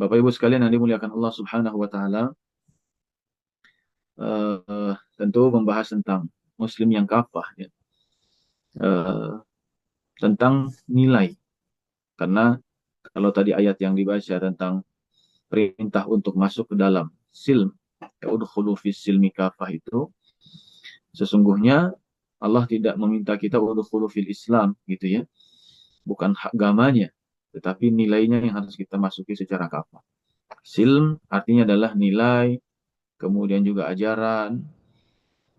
Bapak Ibu sekalian yang dimuliakan Allah Subhanahu wa taala, tentu membahas tentang muslim yang kafah ya. Eh, tentang nilai. Karena kalau tadi ayat yang dibaca tentang perintah untuk masuk ke dalam silm, ya udkhulu fis silmi kafah itu sesungguhnya Allah tidak meminta kita udkhulu fil Islam gitu ya. Bukan agamanya, tetapi nilainya yang harus kita masuki secara kafah. Silm artinya adalah nilai, kemudian juga ajaran,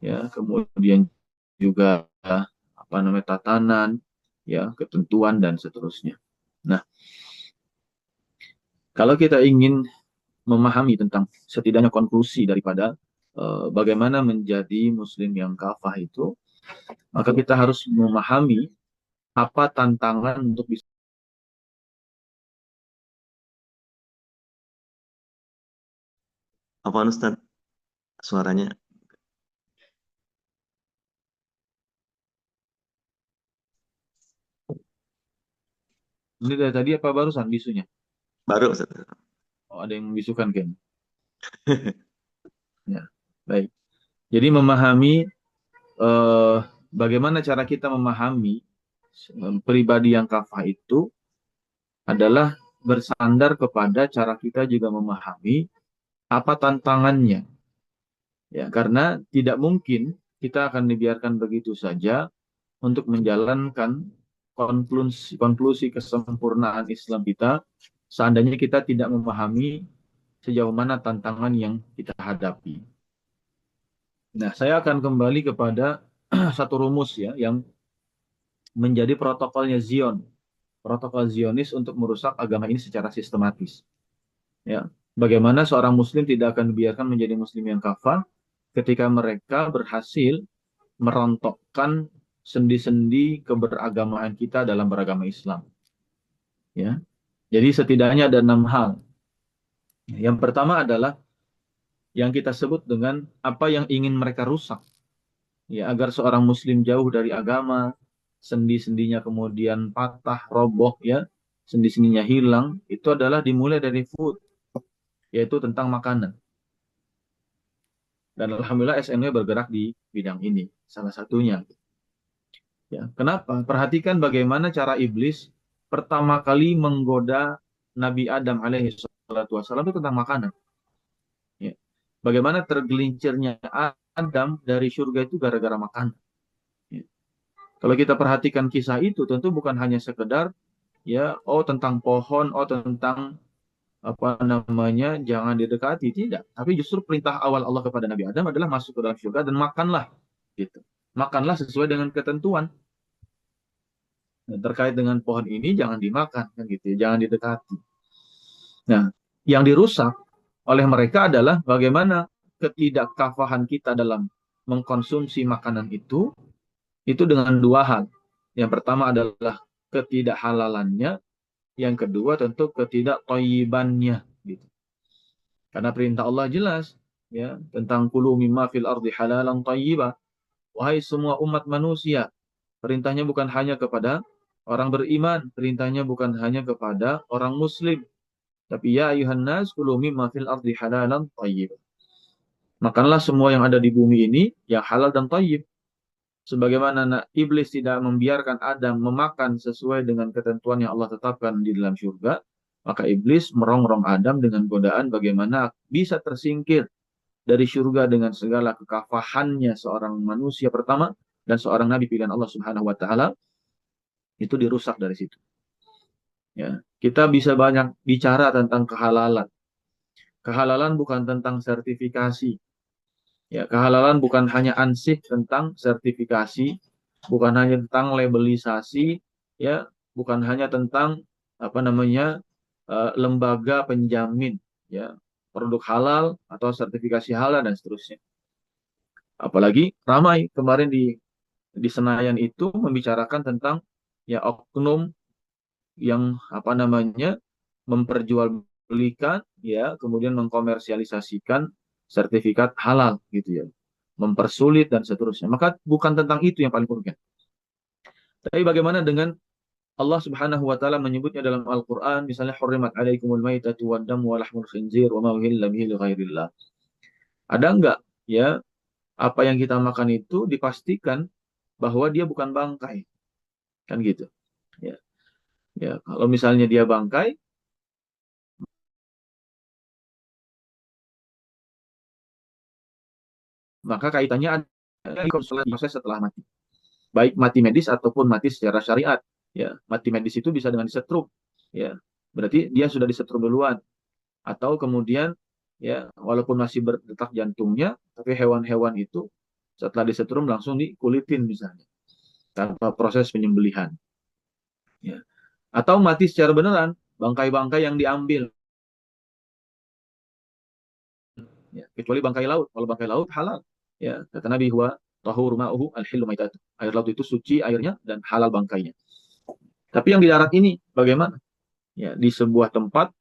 ya, kemudian juga apa namanya tatanan, ya, ketentuan dan seterusnya. Nah, kalau kita ingin memahami tentang setidaknya konklusi daripada bagaimana menjadi muslim yang kafah itu, maka kita harus memahami apa tantangan untuk bisa. Apa Ustaz suaranya Ini dari tadi apa barusan bisunya? baru Ustaz? Oh, ada yang membisukan kan? Ya, baik. Jadi memahami eh, bagaimana cara kita memahami pribadi yang kafah itu adalah bersandar kepada cara kita juga memahami apa tantangannya. Ya, karena tidak mungkin kita akan dibiarkan begitu saja untuk menjalankan konklusi kesempurnaan Islam kita seandainya kita tidak memahami sejauh mana tantangan yang kita hadapi. Nah, saya akan kembali kepada satu rumus ya yang menjadi protokolnya Zion, protokol Zionis untuk merusak agama ini secara sistematis. Ya, bagaimana seorang Muslim tidak akan dibiarkan menjadi Muslim yang kafah ketika mereka berhasil merontokkan sendi-sendi keberagamaan kita dalam beragama Islam. Ya, jadi setidaknya ada 6 hal. Yang pertama adalah yang kita sebut dengan apa yang ingin mereka rusak. Ya, agar seorang Muslim jauh dari agama, sendi-sendinya kemudian patah, roboh, ya, sendi-sendinya hilang, itu adalah dimulai dari food, yaitu tentang makanan. Dan alhamdulillah SMW bergerak di bidang ini, salah satunya. Ya, kenapa? Perhatikan bagaimana cara iblis pertama kali menggoda Nabi Adam alaihi salatu wasallam itu tentang makanan. Ya. Bagaimana tergelincirnya Adam dari surga itu gara-gara makan. Ya. Kalau kita perhatikan kisah itu, tentu bukan hanya sekedar ya, oh tentang pohon, oh tentang apa namanya, jangan didekati, tidak. Tapi justru perintah awal Allah kepada Nabi Adam adalah masuk ke dalam surga dan makanlah, gitu. Makanlah sesuai dengan ketentuan. Nah, terkait dengan pohon ini jangan dimakan, kan gitu, ya, jangan didekati. Nah, yang dirusak oleh mereka adalah bagaimana ketidakkafahan kita dalam mengkonsumsi makanan itu dengan 2 hal. Yang pertama adalah ketidakhalalannya, yang kedua tentu ketidaktoyibannya. Gitu. Karena perintah Allah jelas ya tentang kulu mimma fil ardi halalan tayyiba. Wahai semua umat manusia, perintahnya bukan hanya kepada orang beriman, perintahnya bukan hanya kepada orang muslim, tapi ya ayuhan nas kulu mimma fil ardi halalan tayyiba. Makanlah semua yang ada di bumi ini yang halal dan tayyib. Sebagaimana iblis tidak membiarkan Adam memakan sesuai dengan ketentuan yang Allah tetapkan di dalam surga, maka iblis merongrong Adam dengan godaan bagaimana bisa tersingkir dari surga dengan segala kekafahannya seorang manusia pertama dan seorang nabi pilihan Allah Subhanahu wa taala, itu dirusak dari situ. Ya, kita bisa banyak bicara tentang kehalalan. Kehalalan bukan tentang sertifikasi. Ya, kehalalan bukan hanya ansih tentang sertifikasi, bukan hanya tentang labelisasi, ya, bukan hanya tentang apa namanya lembaga penjamin, ya, produk halal atau sertifikasi halal dan seterusnya. Apalagi ramai kemarin di Senayan itu membicarakan tentang ya oknum yang apa namanya memperjualbelikan ya kemudian mengkomersialisasikan sertifikat halal gitu ya, mempersulit dan seterusnya. Maka bukan tentang itu yang paling urgen. Tapi bagaimana dengan Allah Subhanahu wa taala menyebutnya dalam Al-Qur'an, misalnya hurrimat alaikumul maitatu wad-damu wa lahmul khinzir wa ma uhilla bihi li ghairillah. Ada enggak ya apa yang kita makan itu dipastikan bahwa dia bukan bangkai, kan gitu. Ya, ya kalau misalnya dia bangkai, maka kaitannya ada di proses setelah mati. Baik mati medis ataupun mati secara syariat. Ya, mati medis itu bisa dengan disetrum. Ya, berarti dia sudah disetrum duluan. Atau kemudian ya walaupun masih berdetak jantungnya, tapi hewan-hewan itu setelah disetrum langsung dikulitin misalnya tanpa proses penyembelihan. Ya. Atau mati secara beneran, bangkai-bangkai yang diambil. Ya, kecuali bangkai laut. Kalau bangkai laut halal. Ya, kata Nabi huwa tahur ma'uhu al-hillu maitatu. Air laut itu suci airnya dan halal bangkainya. Tapi yang di darat ini bagaimana? Ya, di sebuah tempat,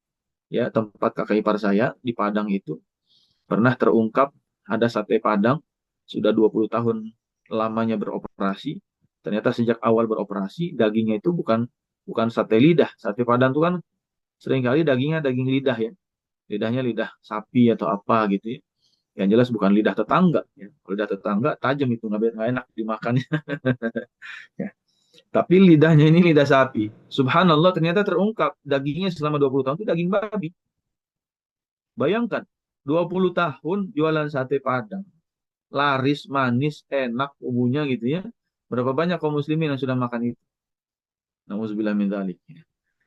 ya tempat kakak ipar saya di Padang itu pernah terungkap ada sate Padang sudah 20 tahun lamanya beroperasi. Ternyata sejak awal beroperasi dagingnya itu bukan bukan sate lidah. Sate Padang itu kan seringkali dagingnya daging lidah ya. Lidahnya lidah sapi atau apa gitu ya. Yang jelas bukan lidah tetangga. Ya. Kalau lidah tetangga tajam itu nggak enak dimakannya. Ya. Tapi lidahnya ini lidah sapi. Subhanallah ternyata terungkap dagingnya selama 20 tahun itu daging babi. Bayangkan 20 tahun jualan sate Padang. Laris, manis, enak umumnya gitu ya. Berapa banyak kaum muslimin yang sudah makan itu? Nauzubillah min dzalik.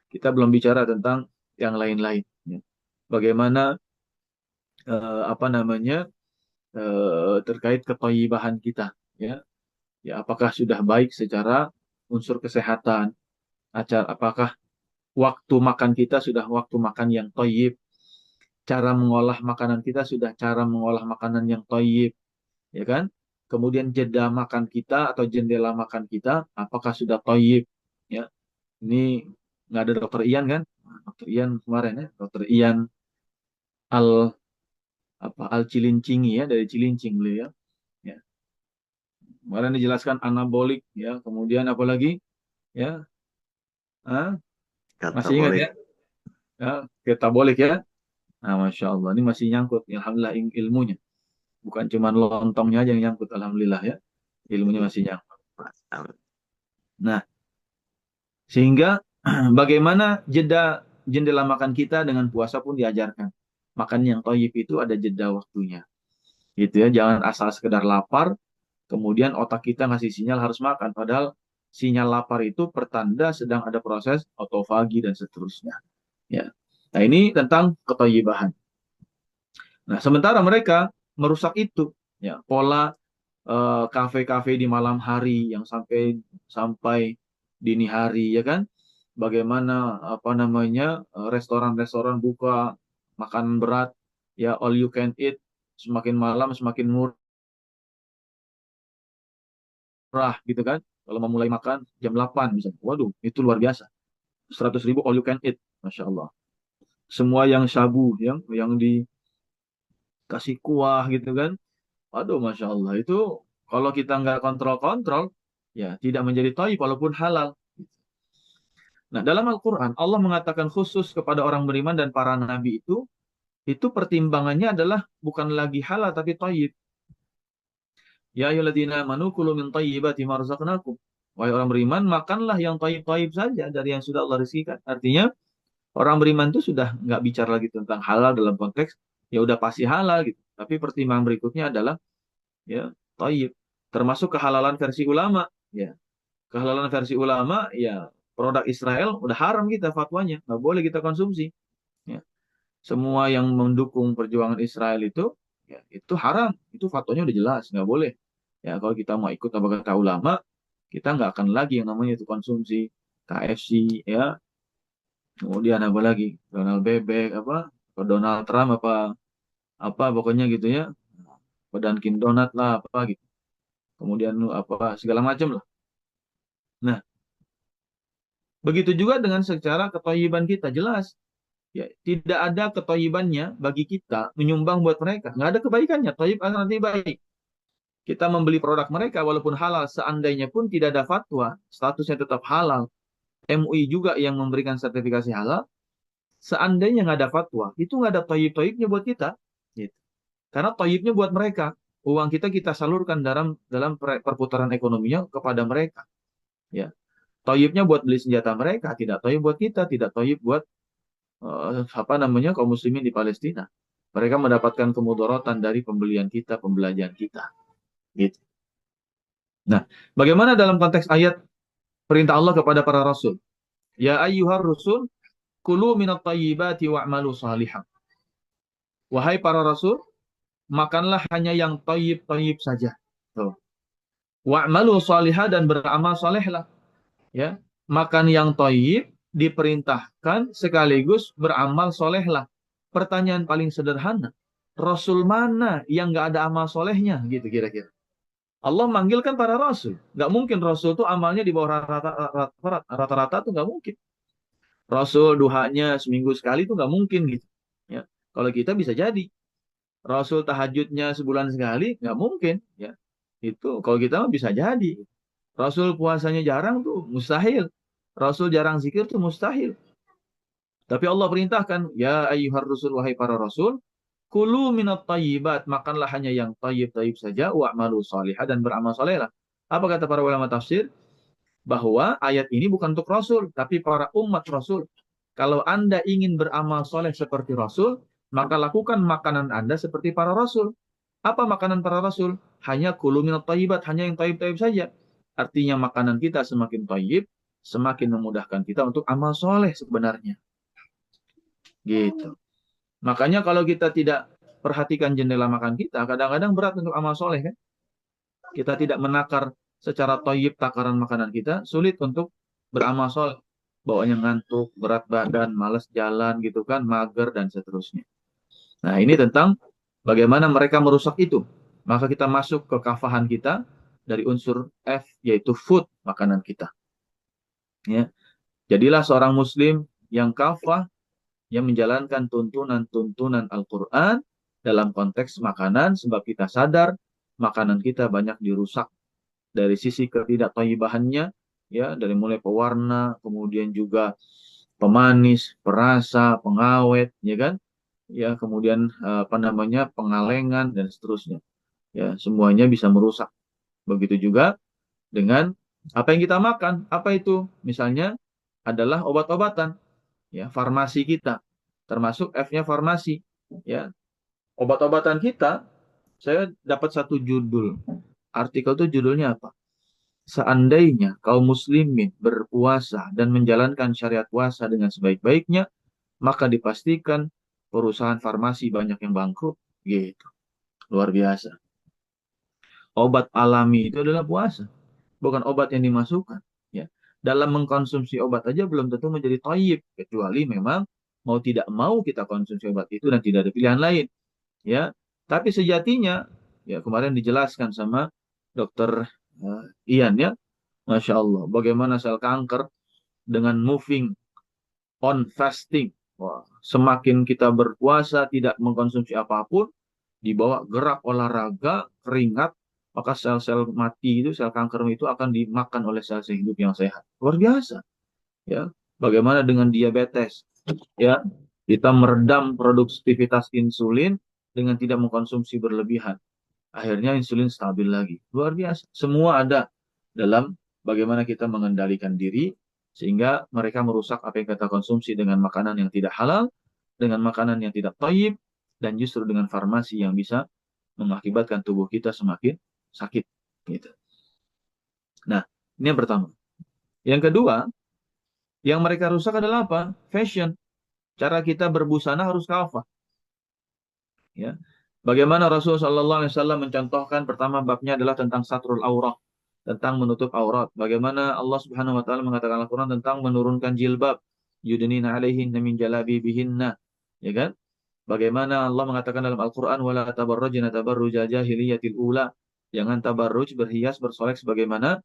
Kita belum bicara tentang yang lain-lain. Ya. Bagaimana apa namanya terkait kethayyibahan kita ya. Ya apakah sudah baik secara unsur kesehatan, apakah waktu makan kita sudah waktu makan yang thayyib, cara mengolah makanan kita sudah cara mengolah makanan yang thayyib, ya kan? Kemudian jeda makan kita atau jendela makan kita apakah sudah thayyib, ya. Ini nggak ada dokter Ian kan? Dokter Ian kemarin ya, dokter Ian Al Al Cilincingi ya dari Cilincing beliau ya. Ya. Kemarin dijelaskan anabolik ya, kemudian apa lagi? Ya, ah, Kata masih ingat boleh. ya? Ya, ketabolik ya. Nah, Masya Allah, ini masih nyangkut. Alhamdulillah ilmunya. Bukan cuma lontongnya aja yang nyangkut, Alhamdulillah ya. Ilmunya masih nyangkut. Nah, sehingga bagaimana jendela makan kita dengan puasa pun diajarkan. Makan yang toyib itu ada jeda waktunya. Gitu ya, jangan asal sekedar lapar, kemudian otak kita ngasih sinyal harus makan. Padahal sinyal lapar itu pertanda sedang ada proses otofagi dan seterusnya. Ya. Nah, ini tentang ketoyibahan. Nah, sementara mereka merusak itu, ya, pola kafe-kafe di malam hari yang sampai sampai dini hari, ya kan? Bagaimana apa namanya restoran-restoran buka makanan berat, ya all you can eat, semakin malam semakin murah, gitu kan? Kalau mau mulai makan jam 8 misalnya, waduh, itu luar biasa. 100.000 all you can eat, masya Allah. Semua yang sabu, yang dikasih kuah gitu kan. Aduh, Masya Allah. Itu kalau kita nggak kontrol-kontrol, ya tidak menjadi thayyib walaupun halal. Nah, dalam Al-Quran, Allah mengatakan khusus kepada orang beriman dan para nabi itu pertimbangannya adalah bukan lagi halal tapi thayyib. Ya ayyuhalladzina amanu kulu min thayyibati ma razaqnakum. Wahai orang beriman, makanlah yang thayyib-thayyib saja dari yang sudah Allah rizkikan. Artinya, orang beriman itu sudah nggak bicara lagi tentang halal dalam konteks, ya udah pasti halal gitu. Tapi pertimbangan berikutnya adalah ya thayyib, termasuk kehalalan versi ulama ya, kehalalan versi ulama ya, produk Israel udah haram kita fatwanya nggak boleh kita konsumsi ya. Semua yang mendukung perjuangan Israel itu ya itu haram, itu fatwanya udah jelas nggak boleh ya. Kalau kita mau ikut apa kata ulama, kita nggak akan lagi yang namanya itu konsumsi KFC ya, kemudian apa lagi Donald Bebek apa Donald Trump apa apa pokoknya gitu ya, Dunkin Donat lah apa gitu, kemudian apa segala macam lah. Nah, begitu juga dengan secara ketoyiban kita jelas. Ya, tidak ada ketoyibannya bagi kita menyumbang buat mereka. Nggak ada kebaikannya. Toyib akan nanti baik. Kita membeli produk mereka walaupun halal, seandainya pun tidak ada fatwa, statusnya tetap halal. MUI juga yang memberikan sertifikasi halal, seandainya nggak ada fatwa, itu nggak ada toyib-toyibnya buat kita. Gitu. Karena toyibnya buat mereka. Uang kita kita salurkan dalam perputaran ekonominya kepada mereka. Ya. Toyibnya buat beli senjata mereka, tidak toyib buat kita, tidak toyib buat apa namanya kaum muslimin di Palestina. Mereka mendapatkan kemudaratan dari pembelian kita, pembelajaran kita. Gitu. Nah, bagaimana dalam konteks ayat perintah Allah kepada para rasul? Ya ayyuhar rusul, kulu minat tayyibati wa'malu salihan. Wahai para rasul, makanlah hanya yang tayyib-tayyib saja. Tuh. Wa'malu salihah dan beramal salehlah. Ya. Makan yang tayyib diperintahkan sekaligus beramal solehlah. Pertanyaan paling sederhana, Rasul mana yang nggak ada amal solehnya? Gitu kira-kira. Allah manggilkan para Rasul. Nggak mungkin Rasul tuh amalnya di bawah rata-rata tuh nggak mungkin. Rasul duhanya seminggu sekali tuh nggak mungkin gitu. Ya. Kalau kita bisa jadi. Rasul tahajudnya sebulan sekali nggak mungkin. Ya. Itu kalau kita mah bisa jadi. Rasul puasanya jarang tuh mustahil. Rasul jarang zikir tuh mustahil. Tapi Allah perintahkan, ya ayyuhar rusul wahai para rasul, kulu minat tayyibat, makanlah hanya yang tayyib-tayyib saja, wa'malu salihah dan beramal salehlah. Apa kata para ulama tafsir? Bahwa ayat ini bukan untuk rasul, tapi para umat rasul. Kalau Anda ingin beramal soleh seperti rasul, maka lakukan makanan Anda seperti para rasul. Apa makanan para rasul? Hanya kulu minat tayyibat, hanya yang tayyib-tayyib saja. Artinya makanan kita semakin tayyib, semakin memudahkan kita untuk amal soleh sebenarnya. Gitu. Makanya kalau kita tidak perhatikan jendela makan kita, kadang-kadang berat untuk amal soleh kan. Kita tidak menakar secara toyib takaran makanan kita, sulit untuk beramal soleh. Bawanya ngantuk, berat badan, males jalan gitu kan, mager dan seterusnya. Nah ini tentang bagaimana mereka merusak itu. Maka kita masuk ke kafahan kita dari unsur F, yaitu food, makanan kita. Ya. Jadilah seorang muslim yang kafah, yang menjalankan tuntunan-tuntunan Al-Quran dalam konteks makanan, sebab kita sadar makanan kita banyak dirusak dari sisi ketidakthayyibahannya, ya, dari mulai pewarna, kemudian juga pemanis, perasa, pengawet, ya kan, ya, kemudian apa namanya pengalengan dan seterusnya, ya, semuanya bisa merusak. Begitu juga dengan apa yang kita makan, apa itu? Misalnya adalah obat-obatan, ya, farmasi kita, termasuk F-nya farmasi, ya, obat-obatan kita. Saya dapat satu judul artikel itu, judulnya apa? Seandainya kaum muslimin berpuasa dan menjalankan syariat puasa dengan sebaik-baiknya, maka dipastikan perusahaan farmasi banyak yang bangkrut. Gitu. Luar biasa. Obat alami itu adalah puasa, bukan obat yang dimasukkan. Ya. Dalam mengkonsumsi obat aja belum tentu menjadi thayyib, kecuali memang mau tidak mau kita konsumsi obat itu dan tidak ada pilihan lain. Ya. Tapi sejatinya, ya kemarin dijelaskan sama dokter Ian, ya, Masya Allah, bagaimana sel kanker dengan moving on fasting. Wah, semakin kita berpuasa, tidak mengkonsumsi apapun, dibawa gerak olahraga, keringat, maka sel-sel mati itu, sel kanker itu akan dimakan oleh sel-sel hidup yang sehat. Luar biasa. Ya, bagaimana dengan diabetes? Ya, kita meredam produktivitas insulin dengan tidak mengkonsumsi berlebihan. Akhirnya insulin stabil lagi. Luar biasa. Semua ada dalam bagaimana kita mengendalikan diri sehingga mereka merusak apa yang kita konsumsi dengan makanan yang tidak halal, dengan makanan yang tidak thayyib, dan justru dengan farmasi yang bisa mengakibatkan tubuh kita semakin sakit. Gitu. Nah, ini yang pertama. Yang kedua, yang mereka rusak adalah apa? Fashion. Cara kita berbusana harus kafah. Ya. Bagaimana Rasulullah SAW mencontohkan, pertama babnya adalah tentang satrul aurat, tentang menutup aurat. Bagaimana Allah Subhanahu wa taala mengatakan Al-Qur'an tentang menurunkan jilbab, yudnina alaihinna min jalabibihinna, ya kan? Bagaimana Allah mengatakan dalam Al-Qur'an wala tabarrujna tabarruja jahiliyatil ula, jangan tabarruj berhias bersolek sebagaimana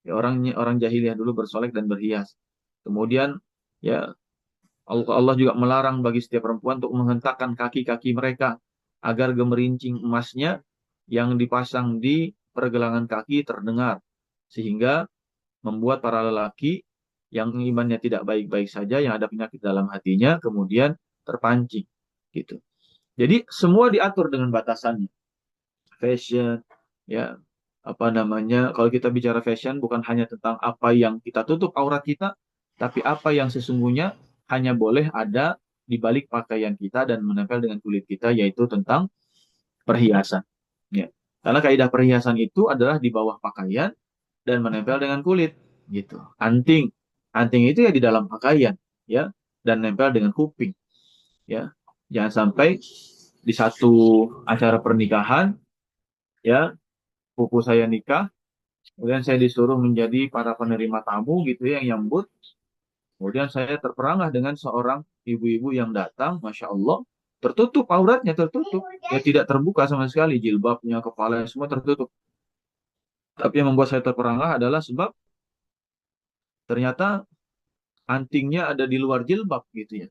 ya, orang jahiliyah dulu bersolek dan berhias. Kemudian ya Allah juga melarang bagi setiap perempuan untuk menghentakkan kaki-kaki mereka agar gemerincing emasnya yang dipasang di pergelangan kaki terdengar, sehingga membuat para lelaki yang imannya tidak baik-baik saja, yang ada penyakit dalam hatinya, kemudian terpancing, gitu. Jadi semua diatur dengan batasannya. Fashion, ya, apa namanya? Kalau kita bicara fashion, bukan hanya tentang apa yang kita tutup aurat kita, tapi apa yang sesungguhnya hanya boleh ada di balik pakaian kita dan menempel dengan kulit kita, yaitu tentang perhiasan. Ya. Karena kaidah perhiasan itu adalah di bawah pakaian dan menempel dengan kulit, gitu. Anting itu ya di dalam pakaian, ya, dan nempel dengan kuping, ya. Jangan sampai di satu acara pernikahan, ya, pupu saya nikah, kemudian saya disuruh menjadi para penerima tamu, gitu ya, yang nyambut. Kemudian saya terperangah dengan seorang ibu-ibu yang datang, masya Allah, tertutup auratnya, tertutup, ya, tidak terbuka sama sekali, jilbabnya, kepala semua tertutup. Tapi yang membuat saya terperangah adalah sebab ternyata antingnya ada di luar jilbab, gitu ya.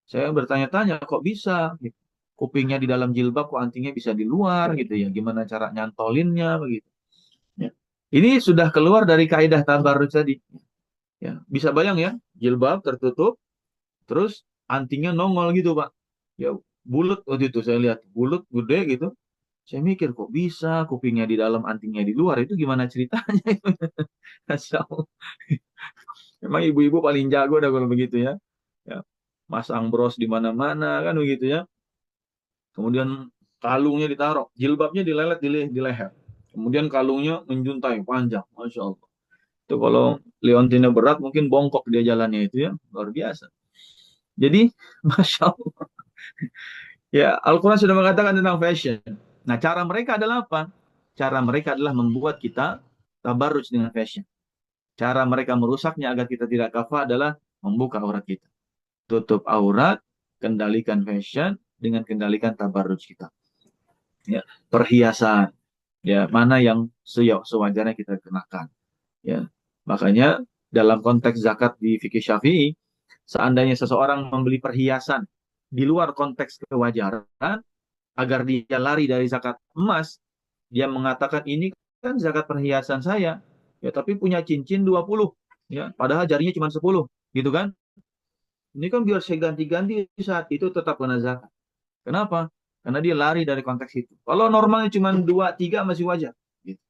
Saya bertanya-tanya, kok bisa? Gitu. Kupingnya di dalam jilbab, kok antingnya bisa di luar, gitu ya. Gimana cara nyantolinnya, begitu. Ya. Ini sudah keluar dari kaidah tabarruj tadi. Ya. Bisa bayang ya, jilbab tertutup, terus antingnya nongol gitu, Pak. Ya, bulat waktu itu saya lihat, bulat, gede gitu. Saya mikir, kok bisa kupingnya di dalam, antingnya di luar, itu gimana ceritanya? Masya Allah. Memang ibu-ibu paling jago dah kalau begitu ya. Ya, masang bros di mana-mana kan begitu ya. Kemudian kalungnya ditaruh, jilbabnya dilelet di leher. Kemudian kalungnya menjuntai panjang, masya Allah. Itu kalau liontinnya berat mungkin bongkok dia jalannya itu ya, luar biasa. Jadi masya Allah. Ya, Al-Quran sudah mengatakan tentang fashion. Nah, cara mereka adalah apa? Cara mereka adalah membuat kita tabarruj dengan fashion. Cara mereka merusaknya agar kita tidak kafah adalah membuka aurat kita. Tutup aurat, kendalikan fashion dengan kendalikan tabarruj kita. Ya, perhiasan, ya, mana yang sewajarnya kita kenakan. Ya, makanya dalam konteks zakat di fikih Syafi'i, seandainya seseorang membeli perhiasan di luar konteks kewajaran, agar dia lari dari zakat emas, dia mengatakan ini kan zakat perhiasan saya, ya, tapi punya cincin 20, ya, padahal jarinya cuma 10, gitu kan? Ini kan biar saya ganti-ganti saat itu tetap kena zakat. Kenapa? Karena dia lari dari konteks itu. Kalau normalnya cuma 2, 3 masih wajar. Gitu.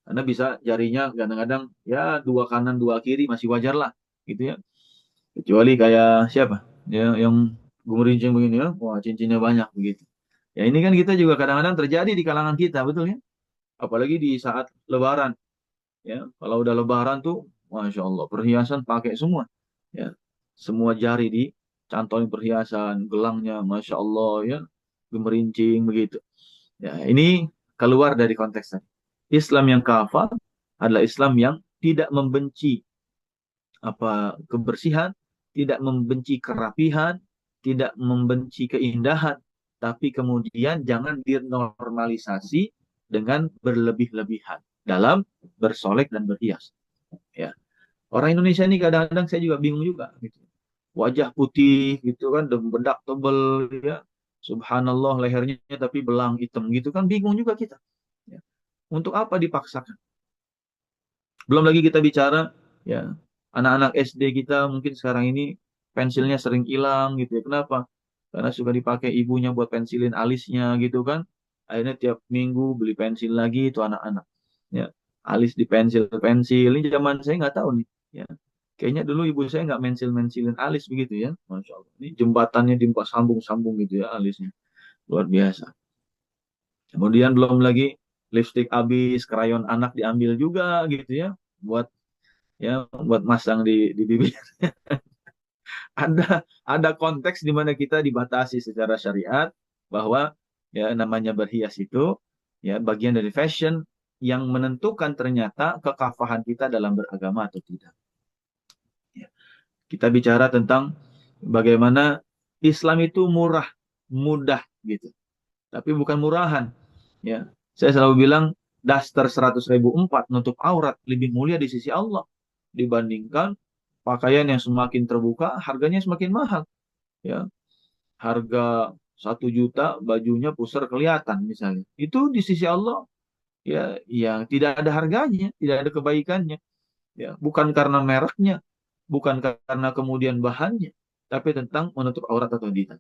Karena bisa jarinya kadang-kadang ya 2 kanan 2 kiri masih wajar lah. Gitu ya. Kecuali kayak siapa? Ya, yang gumerincing begini ya. Wah, cincinnya banyak begitu. Ya ini kan kita juga kadang-kadang terjadi di kalangan kita, betul ya? Apalagi di saat Lebaran. Ya, kalau udah Lebaran tuh, masya Allah, perhiasan pakai semua. Ya, semua jari dicantolin perhiasan, gelangnya, masya Allah, ya, gemerincing begitu. Ya, ini keluar dari konteks tadi. Islam yang kafah adalah Islam yang tidak membenci apa kebersihan, tidak membenci kerapihan, tidak membenci keindahan, tapi kemudian jangan dinormalisasi dengan berlebih-lebihan dalam bersolek dan berhias. Ya. Orang Indonesia ini kadang-kadang saya juga bingung juga gitu. Wajah putih gitu kan, bedak tebel ya. Subhanallah lehernya tapi belang hitam gitu kan, bingung juga kita. Ya. Untuk apa dipaksakan? Belum lagi kita bicara ya, anak-anak SD kita mungkin sekarang ini pensilnya sering hilang gitu ya. Kenapa? Karena suka dipakai ibunya buat pensilin alisnya gitu kan. Akhirnya tiap minggu beli pensil lagi itu anak-anak. Ya, alis di pensil-pensil. Ini zaman saya nggak tahu nih. Ya. Kayaknya dulu ibu saya nggak mensil-mensilin alis begitu ya. Masya Allah. Ini jembatannya dibuat sambung-sambung gitu ya alisnya. Luar biasa. Kemudian belum lagi lipstick habis, krayon anak diambil juga gitu ya. Buat buat masang di bibir. Ada konteks di mana kita dibatasi secara syariat bahwa ya namanya berhias itu ya bagian dari fashion yang menentukan ternyata kekafahan kita dalam beragama atau tidak. Ya. Kita bicara tentang bagaimana Islam itu murah, mudah gitu. Tapi bukan murahan. Ya. Saya selalu bilang daster 100.004 nutup aurat lebih mulia di sisi Allah dibandingkan pakaian yang semakin terbuka harganya semakin mahal. Ya, harga 1 juta bajunya pusar kelihatan misalnya. Itu di sisi Allah ya yang tidak ada harganya, tidak ada kebaikannya. Ya, bukan karena mereknya, bukan karena kemudian bahannya, tapi tentang menutup aurat atau tidak.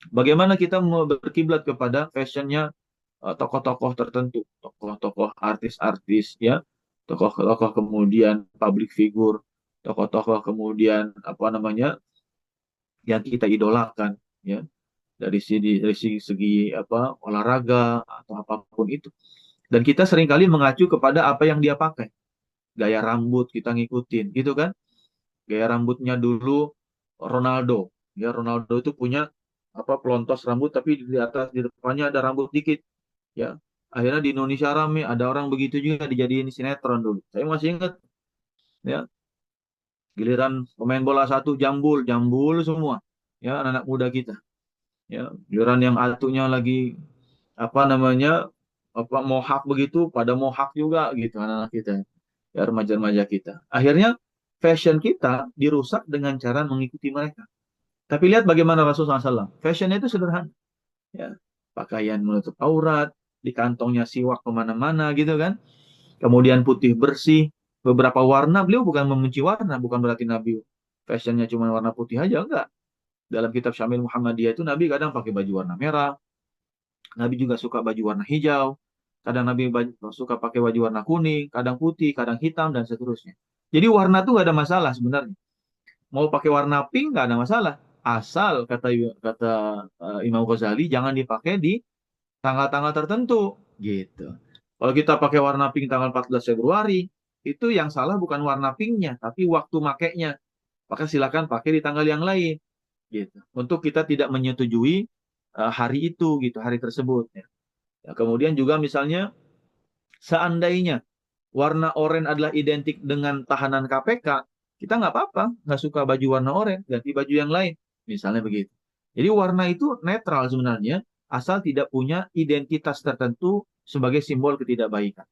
Bagaimana kita mau berkiblat kepada fashionnya tokoh-tokoh tertentu, tokoh-tokoh artis-artis, ya, tokoh-tokoh kemudian public figure, tokoh-tokoh kemudian apa namanya yang kita idolakan, ya, dari segi apa olahraga atau apapun itu. Dan kita seringkali mengacu kepada apa yang dia pakai, gaya rambut kita ngikutin, gitu kan? Gaya rambutnya dulu Ronaldo, ya Ronaldo itu punya apa pelontos rambut tapi di atas di depannya ada rambut dikit, ya. Akhirnya di Indonesia rame, ada orang begitu juga dijadiin sinetron dulu. Saya masih ingat, ya, giliran pemain bola satu jambul, jambul semua, ya anak-anak muda kita, ya. Giliran yang atunya lagi apa namanya apa mohak begitu, pada mohak juga gitu anak-anak kita, ya remaja-remaja kita. Akhirnya fashion kita dirusak dengan cara mengikuti mereka. Tapi lihat bagaimana Rasulullah SAW. Fashionnya itu sederhana, ya. Pakaian menutup aurat, di kantongnya siwak kemana-mana gitu kan. Kemudian putih bersih, beberapa warna. Beliau bukan membenci warna, bukan berarti Nabi fashionnya cuma warna putih aja, enggak. Dalam kitab Syamil Muhammadiyah itu Nabi kadang pakai baju warna merah, Nabi juga suka baju warna hijau, kadang Nabi suka pakai baju warna kuning, kadang putih, kadang hitam, dan seterusnya. Jadi warna tuh nggak ada masalah sebenarnya. Mau pakai warna pink nggak ada masalah. Asal kata kata Imam Ghazali jangan dipakai di tanggal-tanggal tertentu gitu. Kalau kita pakai warna pink tanggal 14 Februari, itu yang salah bukan warna pinknya, tapi waktu makainya. Maka silakan pakai di tanggal yang lain gitu. Untuk kita tidak menyetujui hari itu gitu, hari tersebut ya. Ya, kemudian juga misalnya seandainya warna oranye adalah identik dengan tahanan KPK, kita nggak apa-apa, nggak suka baju warna oranye, ganti baju yang lain, misalnya begitu. Jadi warna itu netral sebenarnya, asal tidak punya identitas tertentu sebagai simbol ketidakbaikan.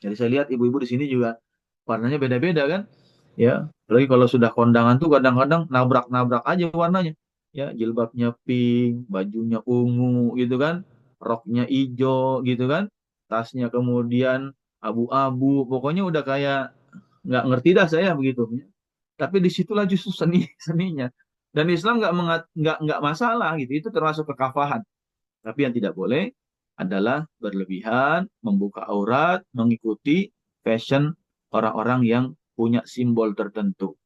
Jadi saya lihat ibu-ibu di sini juga warnanya beda-beda kan, ya. Apalagi kalau sudah kondangan tuh kadang-kadang nabrak-nabrak aja warnanya, ya. Jilbabnya pink, bajunya ungu gitu kan, roknya hijau gitu kan, tasnya kemudian abu-abu, pokoknya udah kayak nggak ngerti dah saya begitu. Tapi disitulah justru seni seninya. Dan Islam nggak masalah gitu, itu termasuk kekafahan. Tapi yang tidak boleh adalah berlebihan, membuka aurat, mengikuti fashion orang-orang yang punya simbol tertentu.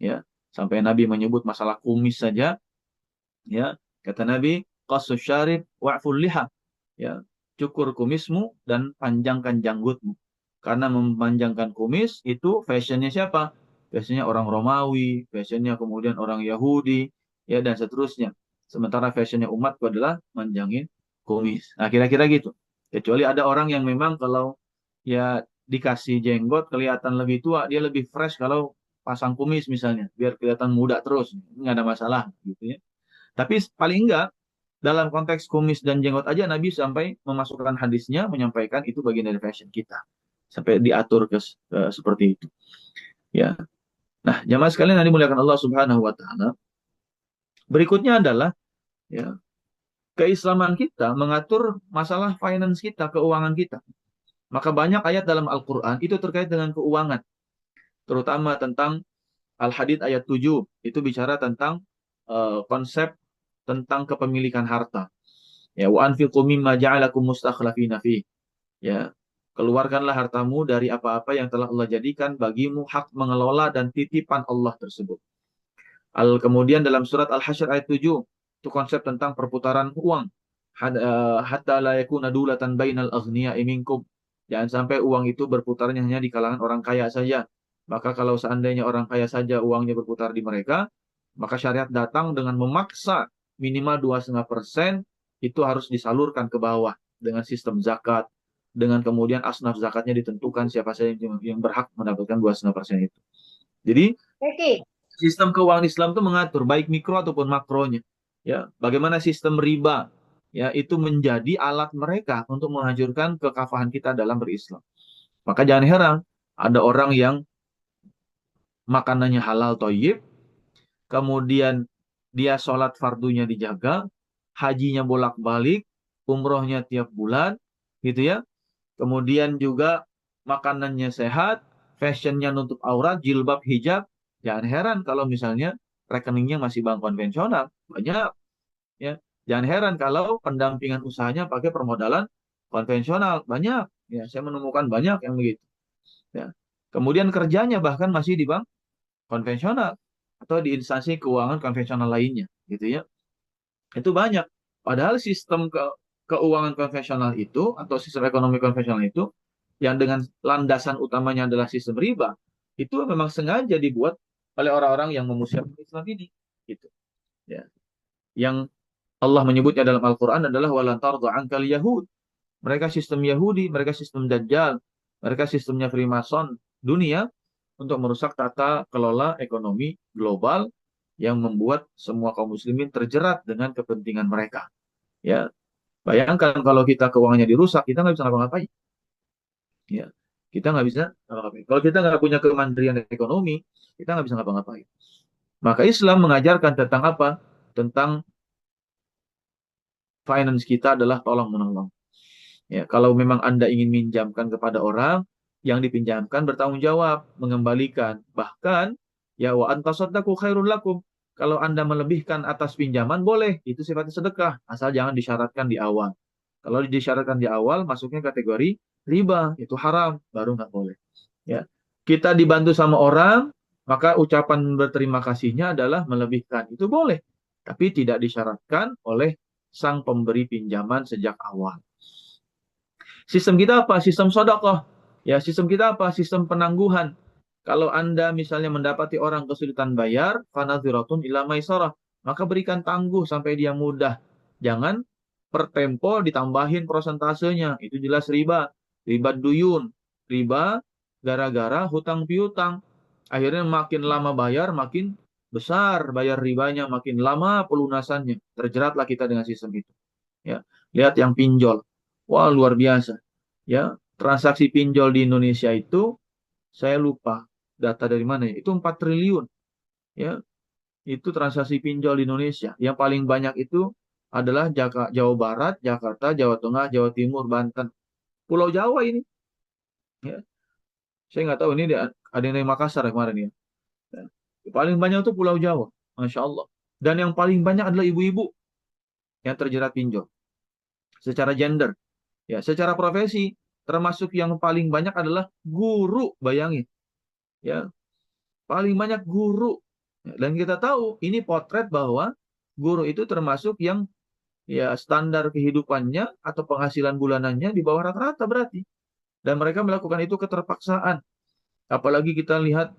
Ya, sampai Nabi menyebut masalah kumis saja, ya, kata Nabi, qasus syarib wa'ful liha, ya, cukur kumismu dan panjangkan janggutmu. Karena memanjangkan kumis itu fashionnya siapa? Fashionnya orang Romawi, fashionnya kemudian orang Yahudi, ya dan seterusnya. Sementara fashionnya umatku adalah manjangin kumis. Nah, kira-kira gitu. Kecuali ada orang yang memang kalau ya dikasih jenggot kelihatan lebih tua, dia lebih fresh kalau pasang kumis misalnya, biar kelihatan muda terus, nggak ada masalah gitu ya. Tapi paling enggak dalam konteks kumis dan jenggot aja Nabi sampai memasukkan hadisnya menyampaikan itu bagian dari fashion kita. Sampai diatur seperti itu. Ya. Nah, jamaah sekalian yang dimuliakan Allah Subhanahu wa taala. Berikutnya adalah ya, keislaman kita mengatur masalah finance kita, keuangan kita. Maka banyak ayat dalam Al-Qur'an itu terkait dengan keuangan, terutama tentang Al-Hadid ayat 7 itu bicara tentang konsep tentang kepemilikan harta. Ya, wa anfiqu mimma ja'alakum mustakhlafina fi. Ya, keluarkanlah hartamu dari apa-apa yang telah Allah jadikan bagimu hak mengelola dan titipan Allah tersebut. Kemudian dalam surat Al-Hasyr ayat 7 itu konsep tentang perputaran uang. Hatta la yakuna dulatan bainal aghniya'i minkum. Jangan sampai uang itu berputarnya hanya di kalangan orang kaya saja. Maka kalau seandainya orang kaya saja uangnya berputar di mereka, maka syariat datang dengan memaksa minimal 2,5% itu harus disalurkan ke bawah dengan sistem zakat, dengan kemudian asnaf zakatnya ditentukan siapa saja yang berhak mendapatkan 2,5% itu. Jadi Oke. sistem keuangan Islam itu mengatur baik mikro ataupun makronya. Ya, bagaimana sistem riba ya itu menjadi alat mereka untuk menghancurkan kekafahan kita dalam berislam. Maka jangan heran ada orang yang makanannya halal toyib, kemudian dia sholat fardunya dijaga, hajinya bolak-balik, umrohnya tiap bulan, gitu ya. Kemudian juga makanannya sehat, fashionnya nutup aurat, jilbab, hijab, jangan heran kalau misalnya rekeningnya masih bank konvensional. Banyak, ya. Jangan heran kalau pendampingan usahanya pakai permodalan konvensional. Banyak, ya. Saya menemukan banyak yang begitu. Ya. Kemudian kerjanya bahkan masih di bank konvensional atau di instansi keuangan konvensional lainnya, gitu ya. Itu banyak. Padahal sistem keuangan konvensional itu atau sistem ekonomi konvensional itu yang dengan landasan utamanya adalah sistem riba, itu memang sengaja dibuat oleh orang-orang yang memusuhi Islam ini, gitu. Ya. Yang Allah menyebutnya dalam Al-Quran adalah walan tardu ankal Yahud. Mereka sistem Yahudi, mereka sistem Dajjal, mereka sistemnya Freemason dunia untuk merusak tata kelola ekonomi global yang membuat semua kaum muslimin terjerat dengan kepentingan mereka. Ya, bayangkan kalau kita keuangannya dirusak, kita nggak bisa ngapa-ngapain. Ya, kita nggak bisa ngapa-ngapain. Kalau kita nggak punya kemandirian ekonomi, kita nggak bisa ngapa-ngapain. Maka Islam mengajarkan tentang apa? Tentang finance kita adalah tolong menolong. Ya, kalau memang Anda ingin minjamkan kepada orang, yang dipinjamkan bertanggung jawab, mengembalikan. Bahkan, ya wa antasaddaqu khairul lakum. Kalau Anda melebihkan atas pinjaman, boleh. Itu sifatnya sedekah. Asal jangan disyaratkan di awal. Kalau disyaratkan di awal, masuknya kategori riba. Itu haram. Baru nggak boleh. Ya. Kita dibantu sama orang, maka ucapan berterima kasihnya adalah melebihkan. Itu boleh. Tapi tidak disyaratkan oleh sang pemberi pinjaman sejak awal. Sistem kita apa? Sistem sodakoh. Ya, sistem kita apa? Sistem penangguhan. Kalau Anda misalnya mendapati orang kesulitan bayar, fanadhiratun ila maisarah, maka berikan tangguh sampai dia mudah. Jangan per tempo ditambahin prosentasenya. Itu jelas riba. Riba duyun. Riba gara-gara hutang piutang. Akhirnya makin lama bayar, makin besar bayar ribanya, makin lama pelunasannya. Terjeratlah kita dengan sistem itu. Ya, lihat yang pinjol. Wah, luar biasa. Ya, transaksi pinjol di Indonesia itu saya lupa data dari mana ya. Itu 4 triliun. Ya, itu transaksi pinjol di Indonesia. Yang paling banyak itu adalah Jawa Barat, Jakarta, Jawa Tengah, Jawa Timur, Banten. Pulau Jawa ini. Ya, saya nggak tahu ini ada yang dari Makassar ya kemarin ya. Ya. Paling banyak itu Pulau Jawa. Masya Allah. Dan yang paling banyak adalah ibu-ibu yang terjerat pinjol. Secara gender. Ya, secara profesi termasuk yang paling banyak adalah guru, bayangin. Ya, paling banyak guru. Ya, dan kita tahu ini potret bahwa guru itu termasuk yang ya standar kehidupannya atau penghasilan bulanannya di bawah rata-rata berarti. Dan mereka melakukan itu keterpaksaan. Apalagi kita lihat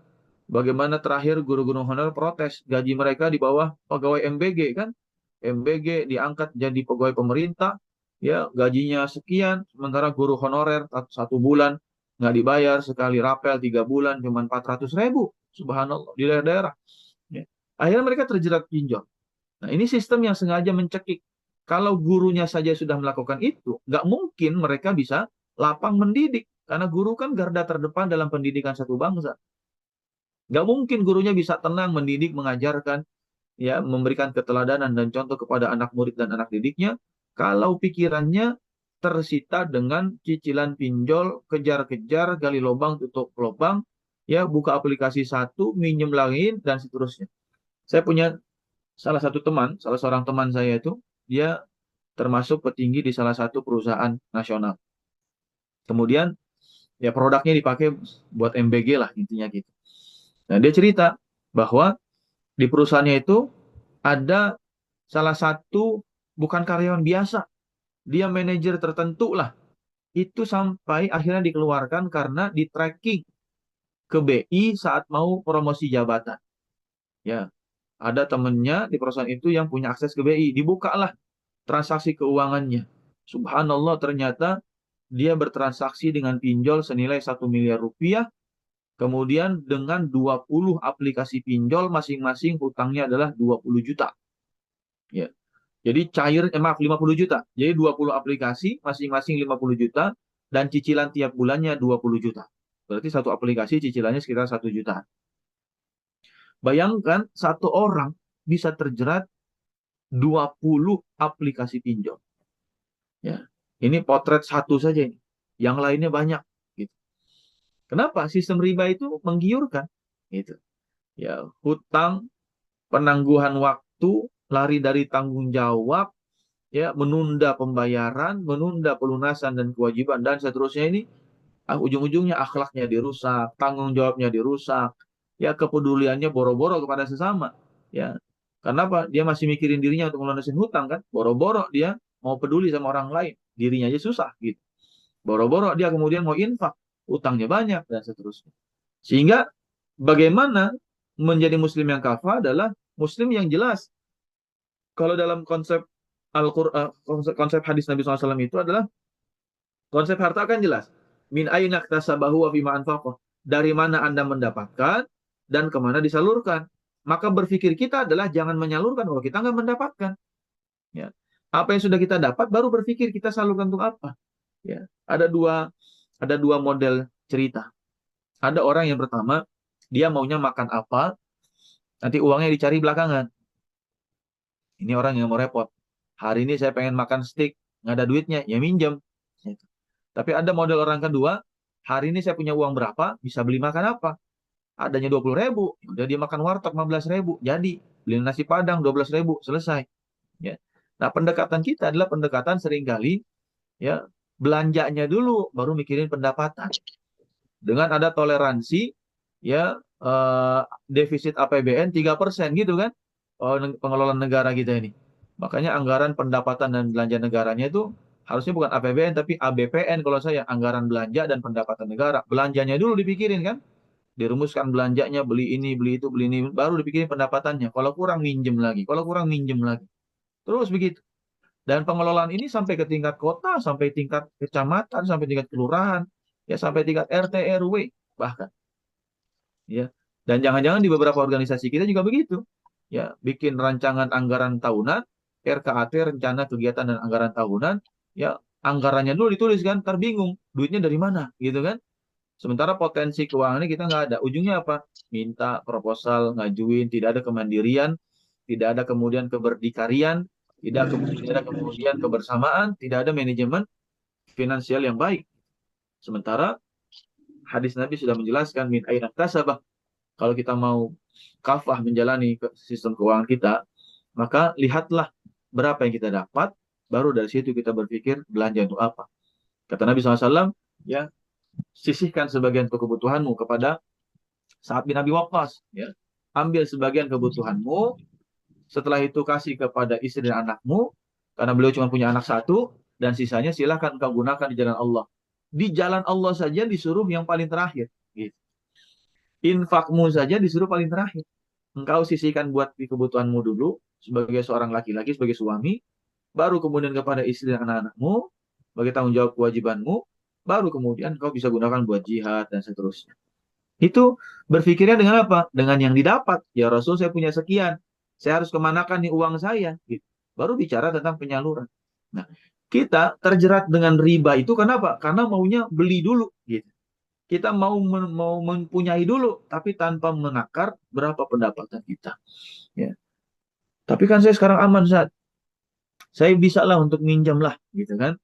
bagaimana terakhir guru-guru honor protes gaji mereka di bawah pegawai MBG kan. MBG diangkat jadi pegawai pemerintah, ya gajinya sekian, sementara guru honorer 1 bulan nggak dibayar, sekali rapel 3 bulan cuma 400.000, subhanallah di daerah-daerah. Ya. Akhirnya mereka terjerat pinjol. Nah ini sistem yang sengaja mencekik. Kalau gurunya saja sudah melakukan itu, nggak mungkin mereka bisa lapang mendidik. Karena guru kan garda terdepan dalam pendidikan satu bangsa. Nggak mungkin gurunya bisa tenang mendidik, mengajarkan, ya memberikan keteladanan dan contoh kepada anak murid dan anak didiknya kalau pikirannya tersita dengan cicilan pinjol, kejar-kejar, gali lubang, tutup lubang, ya buka aplikasi satu, minjem lain dan seterusnya. Saya punya salah seorang teman saya itu dia termasuk petinggi di salah satu perusahaan nasional. Kemudian ya produknya dipakai buat MBG lah intinya gitu. Nah, dia cerita bahwa di perusahaannya itu ada salah satu bukan karyawan biasa, dia manajer tertentu lah. Itu sampai akhirnya dikeluarkan karena di tracking ke BI saat mau promosi jabatan. Ya, ada temennya di perusahaan itu yang punya akses ke BI, dibukalah transaksi keuangannya. Subhanallah ternyata dia bertransaksi dengan pinjol senilai 1 miliar rupiah, kemudian dengan 20 aplikasi pinjol masing-masing hutangnya adalah 20 juta. Ya. Jadi maaf 50 juta. Jadi 20 aplikasi masing-masing 50 juta dan cicilan tiap bulannya 20 juta. Berarti satu aplikasi cicilannya sekitar 1 juta. Bayangkan satu orang bisa terjerat 20 aplikasi pinjol. Ya. Ini potret satu saja ini. Yang lainnya banyak gitu. Kenapa? Sistem riba itu menggiurkan. Gitu. Ya, hutang, penangguhan waktu, lari dari tanggung jawab, ya, menunda pembayaran, menunda pelunasan dan kewajiban dan seterusnya ini ujung-ujungnya akhlaknya dirusak, tanggung jawabnya dirusak, ya kepeduliannya boro-boro kepada sesama, ya. Kenapa? Dia masih mikirin dirinya untuk melunasin hutang kan? Boro-boro dia mau peduli sama orang lain, dirinya aja susah gitu. Boro-boro dia kemudian mau infak, utangnya banyak dan seterusnya. Sehingga bagaimana menjadi muslim yang kafah adalah muslim yang jelas. Kalau dalam konsep Al-Qur'an, konsep hadis Nabi SAW itu adalah konsep harta kan jelas. Min aina iktasabahu wa fima anfaqah. Dari mana Anda mendapatkan dan kemana disalurkan. Maka berpikir kita adalah jangan menyalurkan kalau kita nggak mendapatkan. Ya. Apa yang sudah kita dapat baru berpikir kita salurkan untuk apa. Ya. Ada dua model cerita. Ada orang yang pertama dia maunya makan apa, nanti uangnya dicari belakangan. Ini orang yang mau repot. Hari ini saya pengen makan steak, nggak ada duitnya, ya minjem. Tapi ada model orang kedua, hari ini saya punya uang berapa, bisa beli makan apa? Adanya 20.000, udah dia makan warteg 15.000, jadi beli nasi padang 12.000, selesai. Ya. Nah, pendekatan kita adalah pendekatan seringkali, ya, belanjanya dulu, baru mikirin pendapatan. Dengan ada toleransi, ya, defisit APBN 3% gitu kan, pengelolaan negara kita ini. Makanya anggaran pendapatan dan belanja negaranya itu harusnya bukan APBN tapi ABPN kalau saya, anggaran belanja dan pendapatan negara. Belanjanya dulu dipikirin kan, dirumuskan belanjanya, beli ini, beli itu, beli ini, baru dipikirin pendapatannya. Kalau kurang minjem lagi, kalau kurang minjem lagi. Terus begitu. Dan pengelolaan ini sampai ke tingkat kota, sampai tingkat kecamatan, sampai tingkat kelurahan, ya sampai tingkat RT RW bahkan. Ya. Dan jangan-jangan di beberapa organisasi kita juga begitu. Ya, bikin rancangan anggaran tahunan, RKAT, rencana kegiatan dan anggaran tahunan, ya anggarannya dulu ditulis kan, terbingung, duitnya dari mana, gitu kan? Sementara potensi keuangannya kita nggak ada. Ujungnya apa? Minta proposal, ngajuin, tidak ada kemandirian, tidak ada kemudian keberdikarian, tidak ada kemudian kebersamaan, tidak ada manajemen finansial yang baik. Sementara hadis Nabi sudah menjelaskan min aina tasabah. Kalau kita mau kafah menjalani sistem keuangan kita, maka lihatlah berapa yang kita dapat, baru dari situ kita berpikir belanja untuk apa. Kata Nabi SAW, ya, sisihkan sebagian kebutuhanmu kepada Sa'ad bin Abi Waqqas. Ya. Ambil sebagian kebutuhanmu, setelah itu kasih kepada istri dan anakmu, karena beliau cuma punya anak satu, dan sisanya silahkan kau gunakan di jalan Allah. Di jalan Allah saja disuruh yang paling terakhir. Gitu. Infakmu saja disuruh paling terakhir. Engkau sisihkan buat kebutuhanmu dulu, sebagai seorang laki-laki, sebagai suami, baru kemudian kepada istri dan anak-anakmu, sebagai tanggung jawab kewajibanmu, baru kemudian kau bisa gunakan buat jihad dan seterusnya. Itu berpikirnya dengan apa? Dengan yang didapat. Ya Rasul, saya punya sekian. Saya harus kemanakan nih uang saya? Gitu. Baru bicara tentang penyaluran. Nah, kita terjerat dengan riba itu kenapa? Karena maunya beli dulu. Gitu. Kita mau mempunyai dulu, tapi tanpa menakar berapa pendapatan kita. Ya. Tapi kan saya sekarang aman, saat saya bisa lah untuk minjam lah, gitu kan?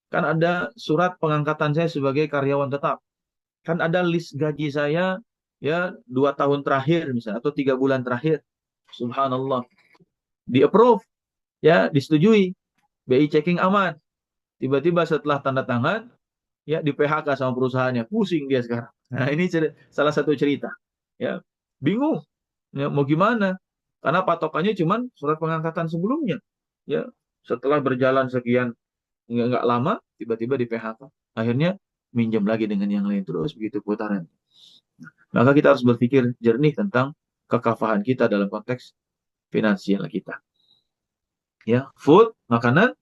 Kan ada surat pengangkatan saya sebagai karyawan tetap. Kan ada list gaji saya, ya, 2 tahun terakhir misalnya atau 3 bulan terakhir. Subhanallah, di approve, ya, disetujui, BI checking aman. Tiba-tiba setelah tanda tangan, ya, di PHK sama perusahaannya, pusing dia sekarang. Nah, ini salah satu cerita. Ya, bingung, ya, mau gimana? Karena patokannya cuma surat pengangkatan sebelumnya. Ya, setelah berjalan sekian nggak lama, tiba-tiba di PHK. Akhirnya minjem lagi dengan yang lain terus begitu putaran. Maka kita harus berpikir jernih tentang kekafahan kita dalam konteks finansial kita. Ya, food, makanan,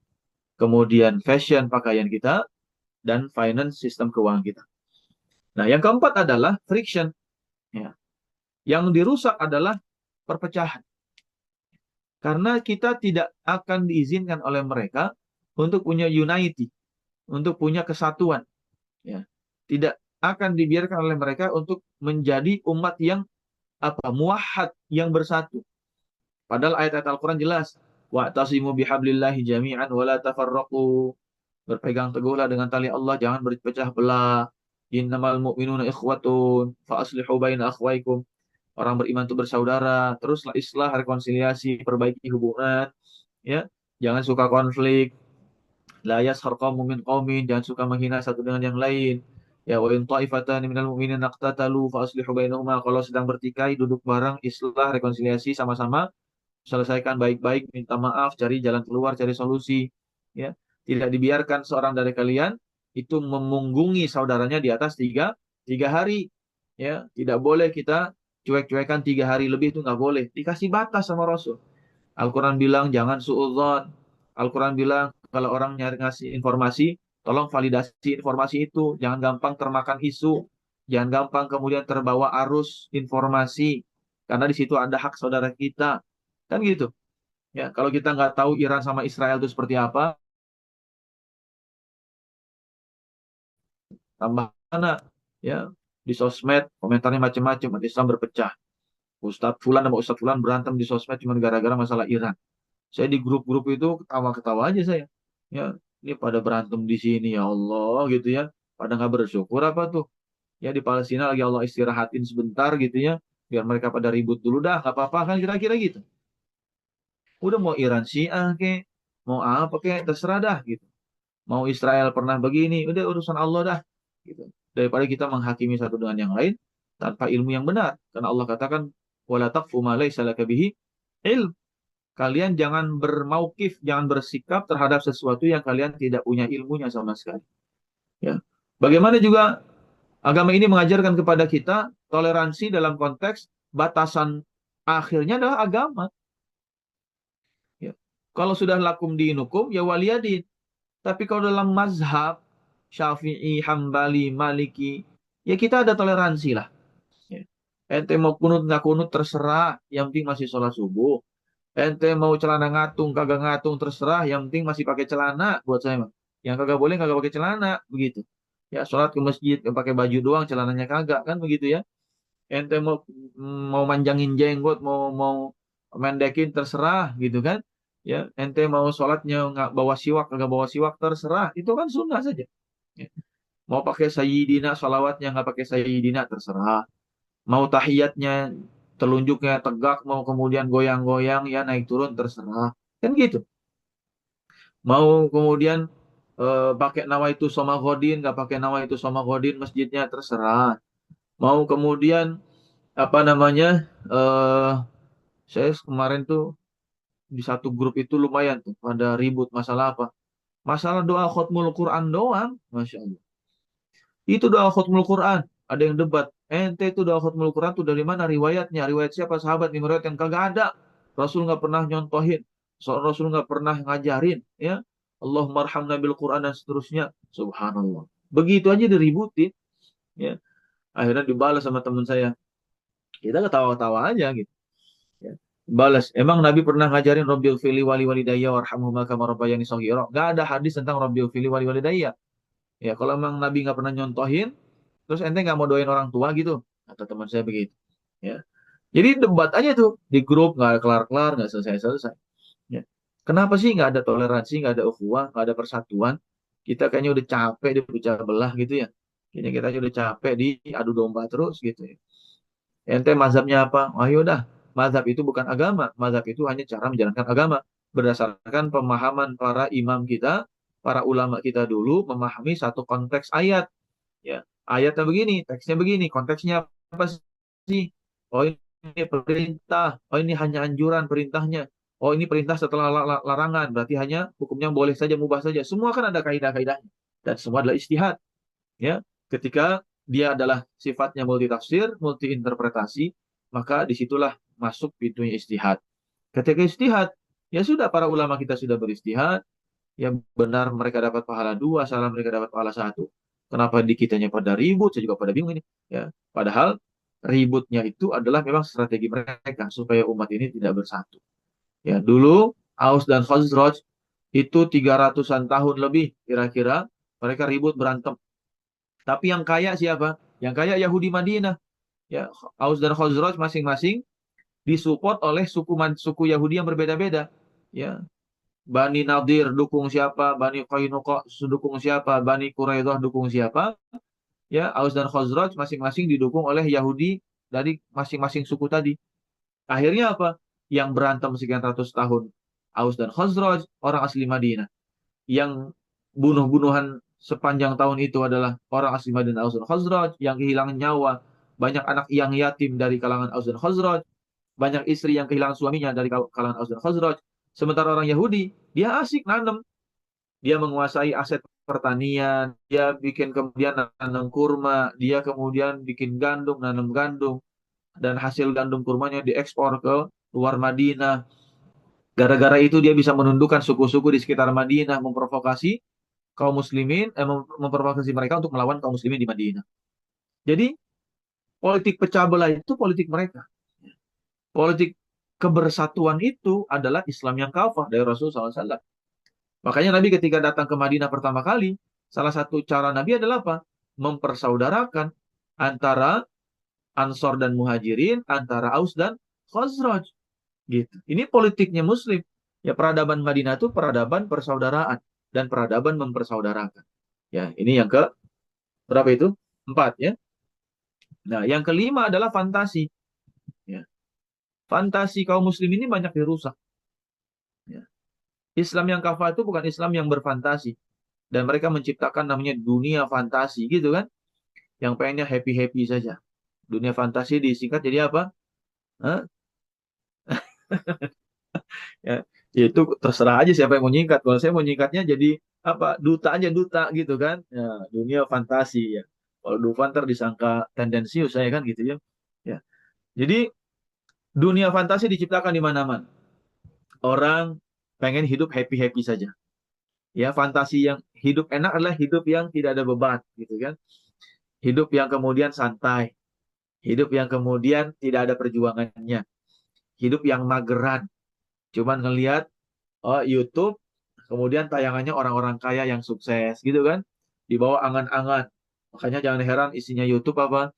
kemudian fashion, pakaian kita, dan finance, sistem keuangan kita. Nah, yang keempat adalah friction. Ya. Yang dirusak adalah perpecahan. Karena kita tidak akan diizinkan oleh mereka untuk punya unity, untuk punya kesatuan. Ya. Tidak akan dibiarkan oleh mereka untuk menjadi umat yang muwahhad, yang bersatu. Padahal ayat-ayat Al-Quran jelas. Wa'tasimu bihablillahi jami'an wa la tafarraqu. Berpegang teguhlah dengan tali Allah, jangan berpecah belah. Innamal mu'minuna ikhwatun fa aslihu baina akhwaikum. Orang beriman itu bersaudara. Teruslah islah, rekonsiliasi, perbaiki hubungan, ya. Jangan suka konflik. La yashar qaumun min qaumin, jangan suka menghina satu dengan yang lain. Ya, wa in ta'ifatan minal mu'minin naqtatalu fa aslihu bainahuma. Kalau sedang bertikai, duduk bareng, islah, rekonsiliasi sama-sama, selesaikan baik-baik, minta maaf, cari jalan keluar, cari solusi. Ya, tidak dibiarkan seorang dari kalian itu memunggungi saudaranya di atas tiga hari. Ya, tidak boleh kita cuek-cuekan 3 hari lebih, itu nggak boleh. Dikasih batas sama Rasul. Al-Quran bilang jangan suudzon. Al-Quran bilang kalau orang nyari ngasih informasi, tolong validasi informasi itu. Jangan gampang termakan isu. Jangan gampang kemudian terbawa arus informasi. Karena di situ ada hak saudara kita. Kan gitu. Ya, kalau kita nggak tahu Iran sama Israel itu seperti apa, tambah mana? Ya, di sosmed komentarnya macam-macam, umat Islam berpecah. Ustadz Fulan sama Ustadz Fulan berantem di sosmed cuma gara-gara masalah Iran. Saya di grup-grup itu ketawa-ketawa aja saya. Ya, ini pada berantem di sini ya Allah gitu ya. Pada nggak bersyukur apa tuh? Ya di Palestina lagi Allah istirahatin sebentar gitu ya. Biar mereka pada ribut dulu dah, nggak apa-apa kan kira-kira gitu. Udah mau Iran Syiah ke, mau apa ke, terserah dah gitu. Mau Israel pernah begini, udah urusan Allah dah. Gitu. Daripada kita menghakimi satu dengan yang lain tanpa ilmu yang benar. Karena Allah katakan, wala taqfu ma laysa laka bihi ilm. Kalian jangan bermaukif, jangan bersikap terhadap sesuatu yang kalian tidak punya ilmunya sama sekali. Ya. Bagaimana juga agama ini mengajarkan kepada kita toleransi dalam konteks batasan akhirnya adalah agama. Ya. Kalau sudah lakum dinukum ya waliyadin. Tapi kalau dalam mazhab Syafi'i, Hambali, Maliki, ya kita ada toleransi lah. Ya. Ente mau kunut nggak kunut terserah, yang penting masih sholat subuh. Ente mau celana ngatung, kagak ngatung terserah, yang penting masih pakai celana buat saya mah. Yang kagak boleh kagak pakai celana, begitu. Ya, sholat ke masjid pakai baju doang, celananya kagak kan begitu ya. Ente mau manjangin jenggot, mau mendekin terserah gitu kan. Ya, ente mau sholatnya nggak bawa siwak, kagak bawa siwak terserah, itu kan sunnah saja. Ya. Mau pakai sayyidina, sholawatnya nggak pakai sayyidina terserah. Mau tahiyatnya telunjuknya tegak, mau kemudian goyang-goyang ya naik turun terserah. Kan gitu. Mau kemudian pakai nawaitu somagodin, nggak pakai nawaitu somagodin masjidnya terserah. Mau kemudian apa namanya? eh saya kemarin tuh di satu grup itu lumayan tuh pada ribut masalah apa? Masalah doa khutmul Quran doang, masya Allah. Itu doa khutmul Quran. Ada yang debat. Ente itu doa khutmul Quran tuh dari mana riwayatnya? Riwayat siapa sahabat nih riwayat yang kagak ada. Rasul nggak pernah nyontohin. Soal Rasul nggak pernah ngajarin. Ya. Allahumma arhamna bil Quran dan seterusnya. Subhanallah. Begitu aja diributin. Ya. Akhirnya dibalas sama teman saya. Kita ketawa-ketawa aja gitu. Ya. Balas. Emang Nabi pernah ngajarin Rabbil fili wali walidayya warhamhuma kama rabbayani shaghira? Nggak ada hadis tentang Rabbil fili wali walidayya. Ya, kalau emang Nabi nggak pernah nyontohin, terus ente nggak mau doain orang tua gitu, kata teman saya begitu. Ya, jadi debat aja tuh di grup nggak kelar-kelar, nggak selesai-selesai. Ya. Kenapa sih nggak ada toleransi, nggak ada ukhuwah, nggak ada persatuan? Kita kayaknya udah capek dipecah belah gitu ya. Kayaknya kita udah capek di adu domba terus gitu ya. Ente mazhabnya apa? Wah yaudah, mazhab itu bukan agama. Mazhab itu hanya cara menjalankan agama. Berdasarkan pemahaman para imam kita, para ulama kita dulu memahami satu konteks ayat. Ya, ayatnya begini, teksnya begini, konteksnya apa sih? Oh ini perintah, oh ini hanya anjuran perintahnya. Oh ini perintah setelah larangan, berarti hanya hukumnya boleh saja, mubah saja. Semua kan ada kaidah-kaidahnya dan semua adalah istihad. Ya, ketika dia adalah sifatnya multi tafsir, multi interpretasi, maka disitulah masuk pintunya istihad. Ketika istihad, ya sudah para ulama kita sudah beristihad, ya benar mereka dapat pahala dua, salah mereka dapat pahala satu. Kenapa di kitanya pada ribut? Saya juga pada bingung ini. Ya, padahal ributnya itu adalah memang strategi mereka supaya umat ini tidak bersatu. Ya, dulu Aus dan Khazraj itu 300-an tahun lebih kira-kira mereka ribut berantem. Tapi yang kaya siapa? Yang kaya Yahudi Madinah. Ya, Aus dan Khazraj masing-masing disupport oleh suku Yahudi yang berbeda-beda. Ya, Bani Nadir dukung siapa, Bani Qainuqa dukung siapa, Bani Quraidah dukung siapa. Ya, Aus dan Khazraj masing-masing didukung oleh Yahudi dari masing-masing suku tadi. Akhirnya apa? Yang berantem sekian ratus tahun Aus dan Khazraj, orang asli Madinah. Yang bunuh-bunuhan sepanjang tahun itu adalah orang asli Madinah Aus dan Khazraj, yang kehilangan nyawa, banyak anak yang yatim dari kalangan Aus dan Khazraj, banyak istri yang kehilangan suaminya dari kalangan Aus dan Khazraj. Sementara orang Yahudi, dia asik nanam, dia menguasai aset pertanian, dia bikin kemudian nanam kurma, dia kemudian bikin gandum, nanam gandum, dan hasil gandum kurmanya diekspor ke luar Madinah. Gara-gara itu dia bisa menundukkan suku-suku di sekitar Madinah, memprovokasi kaum muslimin, memprovokasi mereka untuk melawan kaum muslimin di Madinah. Jadi politik pecah belah itu politik mereka. Politik kebersatuan itu adalah Islam yang kafah dari Rasulullah SAW. Makanya Nabi ketika datang ke Madinah pertama kali, salah satu cara Nabi adalah apa? Mempersaudarakan antara Ansor dan Muhajirin, antara Aus dan Khazraj. Gitu. Ini politiknya Muslim. Ya, peradaban Madinah itu peradaban persaudaraan dan peradaban mempersaudarakan. Ya, ini yang ke berapa itu? 4 ya. Nah, yang kelima adalah fantasi. Ya. Fantasi kaum Muslim ini banyak dirusak. Ya. Islam yang kafah itu bukan Islam yang berfantasi. Dan mereka menciptakan namanya dunia fantasi gitu kan. Yang pengennya happy-happy saja. Dunia fantasi disingkat jadi apa? Hah? Ya, itu terserah aja siapa yang mau nyingkat. Kalau saya mau nyingkatnya jadi apa? Duta aja duta gitu kan. Ya, dunia fantasi ya. Kalau Dufan ntar disangka tendensius saya kan gitu ya. Ya. Jadi dunia fantasi diciptakan di mana-mana. Orang pengen hidup happy-happy saja. Ya, fantasi yang hidup enak adalah hidup yang tidak ada beban gitu kan. Hidup yang kemudian santai, hidup yang kemudian tidak ada perjuangannya, hidup yang mageran, cuman ngelihat oh YouTube, kemudian tayangannya orang-orang kaya yang sukses gitu kan, di bawah angan-angan. Makanya jangan heran isinya YouTube apa?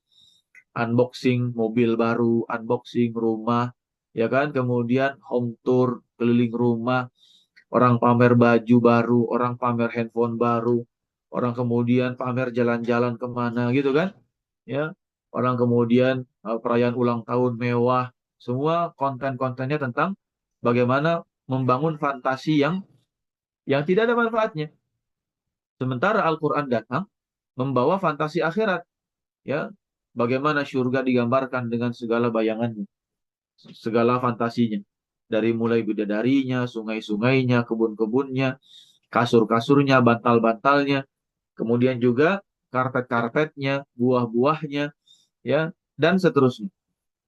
Unboxing mobil baru, unboxing rumah, ya kan? Kemudian home tour keliling rumah, orang pamer baju baru, orang pamer handphone baru, orang kemudian pamer jalan-jalan kemana gitu kan? Ya, orang kemudian perayaan ulang tahun mewah, semua konten-kontennya tentang bagaimana membangun fantasi yang tidak ada manfaatnya. Sementara Al-Quran datang membawa fantasi akhirat, ya, bagaimana surga digambarkan dengan segala bayangannya, segala fantasinya, dari mulai bidadarinya, sungai-sungainya, kebun-kebunnya, kasur-kasurnya, bantal-bantalnya, kemudian juga karpet-karpetnya, buah-buahnya, ya, dan seterusnya.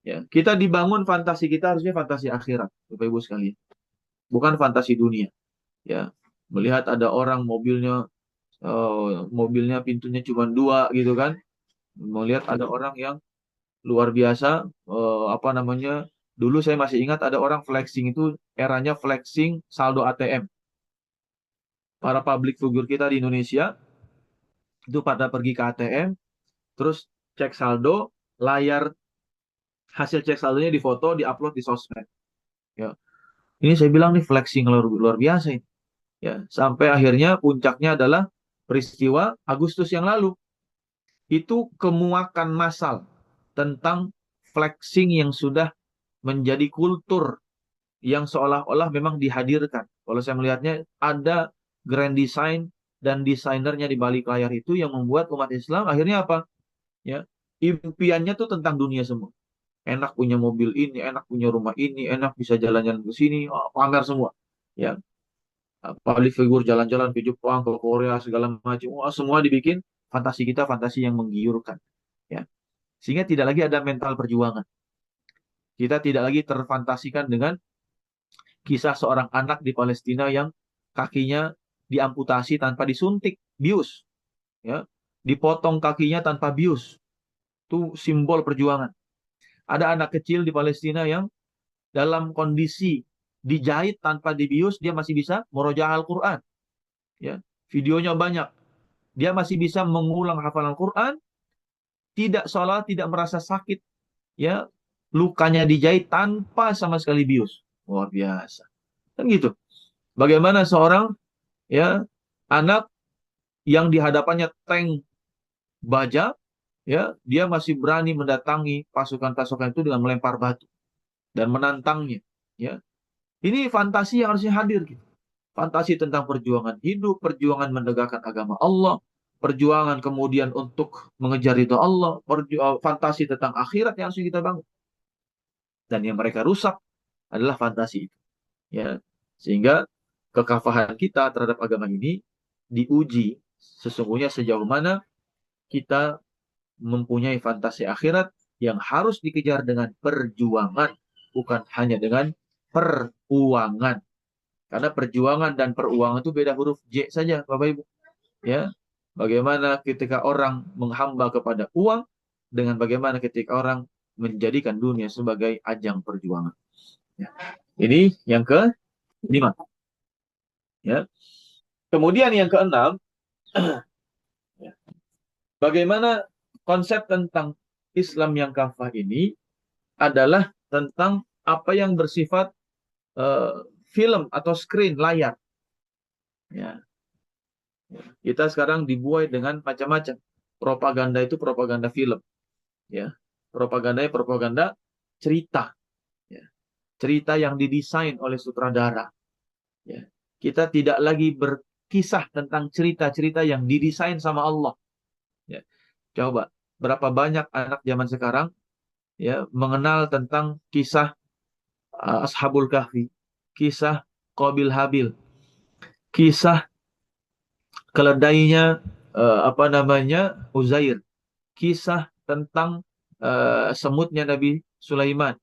Ya, kita dibangun fantasi kita harusnya fantasi akhirat, Bapak Ibu sekalian, bukan fantasi dunia. Ya, melihat ada orang mobilnya pintunya cuma dua gitu kan, melihat ada orang yang luar biasa, apa namanya? Dulu saya masih ingat ada orang flexing itu eranya flexing saldo ATM. Para public figure kita di Indonesia itu pada pergi ke ATM, terus cek saldo, layar hasil cek saldonya difoto, diupload di sosmed. Ya, ini saya bilang nih flexing luar, luar biasa ini. Ya, sampai akhirnya puncaknya adalah peristiwa Agustus yang lalu. Itu kemuakan massal tentang flexing yang sudah menjadi kultur yang seolah-olah memang dihadirkan. Kalau saya melihatnya ada grand design dan desainernya di balik layar itu yang membuat umat Islam akhirnya apa? Ya, impiannya tuh tentang dunia semua. Enak punya mobil ini, enak punya rumah ini, enak bisa jalan-jalan ke sini, oh, pamer semua. Ya, public figure jalan-jalan ke Jepang, ke Korea, segala macam. Wah, semua dibikin fantasi kita, fantasi yang menggiurkan. Ya. Sehingga tidak lagi ada mental perjuangan. Kita tidak lagi terfantasikan dengan kisah seorang anak di Palestina yang kakinya diamputasi tanpa disuntik, bius. Ya. Dipotong kakinya tanpa bius. Itu simbol perjuangan. Ada anak kecil di Palestina yang dalam kondisi dijahit tanpa dibius, dia masih bisa murojaah Al-Quran. Ya. Videonya banyak. Dia masih bisa mengulang hafalan Quran, tidak seolah tidak merasa sakit, ya, lukanya dijahit tanpa sama sekali bius. Luar biasa. Kan gitu. Bagaimana seorang ya anak yang di hadapannya tank baja, ya, dia masih berani mendatangi pasukan-pasukan itu dengan melempar batu dan menantangnya. Ya, ini fantasi yang harusnya hadir gitu. Fantasi tentang perjuangan hidup, perjuangan menegakkan agama Allah, perjuangan kemudian untuk mengejar ridho Allah, fantasi tentang akhirat yang harus kita bangun. Dan yang mereka rusak adalah fantasi itu. Ya, sehingga kekafahan kita terhadap agama ini diuji sesungguhnya sejauh mana kita mempunyai fantasi akhirat yang harus dikejar dengan perjuangan, bukan hanya dengan peruangan. Karena perjuangan dan peruangan itu beda huruf J saja, Bapak Ibu. Ya, bagaimana ketika orang menghamba kepada uang dengan bagaimana ketika orang menjadikan dunia sebagai ajang perjuangan. Ya. Ini yang kelima. Ya. Kemudian yang keenam, ya, bagaimana konsep tentang Islam yang kafah ini adalah tentang apa yang bersifat film atau screen layar. Ya, kita sekarang dibuai dengan macam-macam. Propaganda itu propaganda film, ya. Propaganda cerita, ya. Cerita yang didesain oleh sutradara, ya. Kita tidak lagi berkisah tentang cerita-cerita yang didesain sama Allah, ya. Coba berapa banyak anak zaman sekarang, ya, mengenal tentang kisah Ashabul Kahfi, kisah Qabil Habil, kisah keledainya apa namanya Uzair, kisah tentang semutnya Nabi Sulaiman,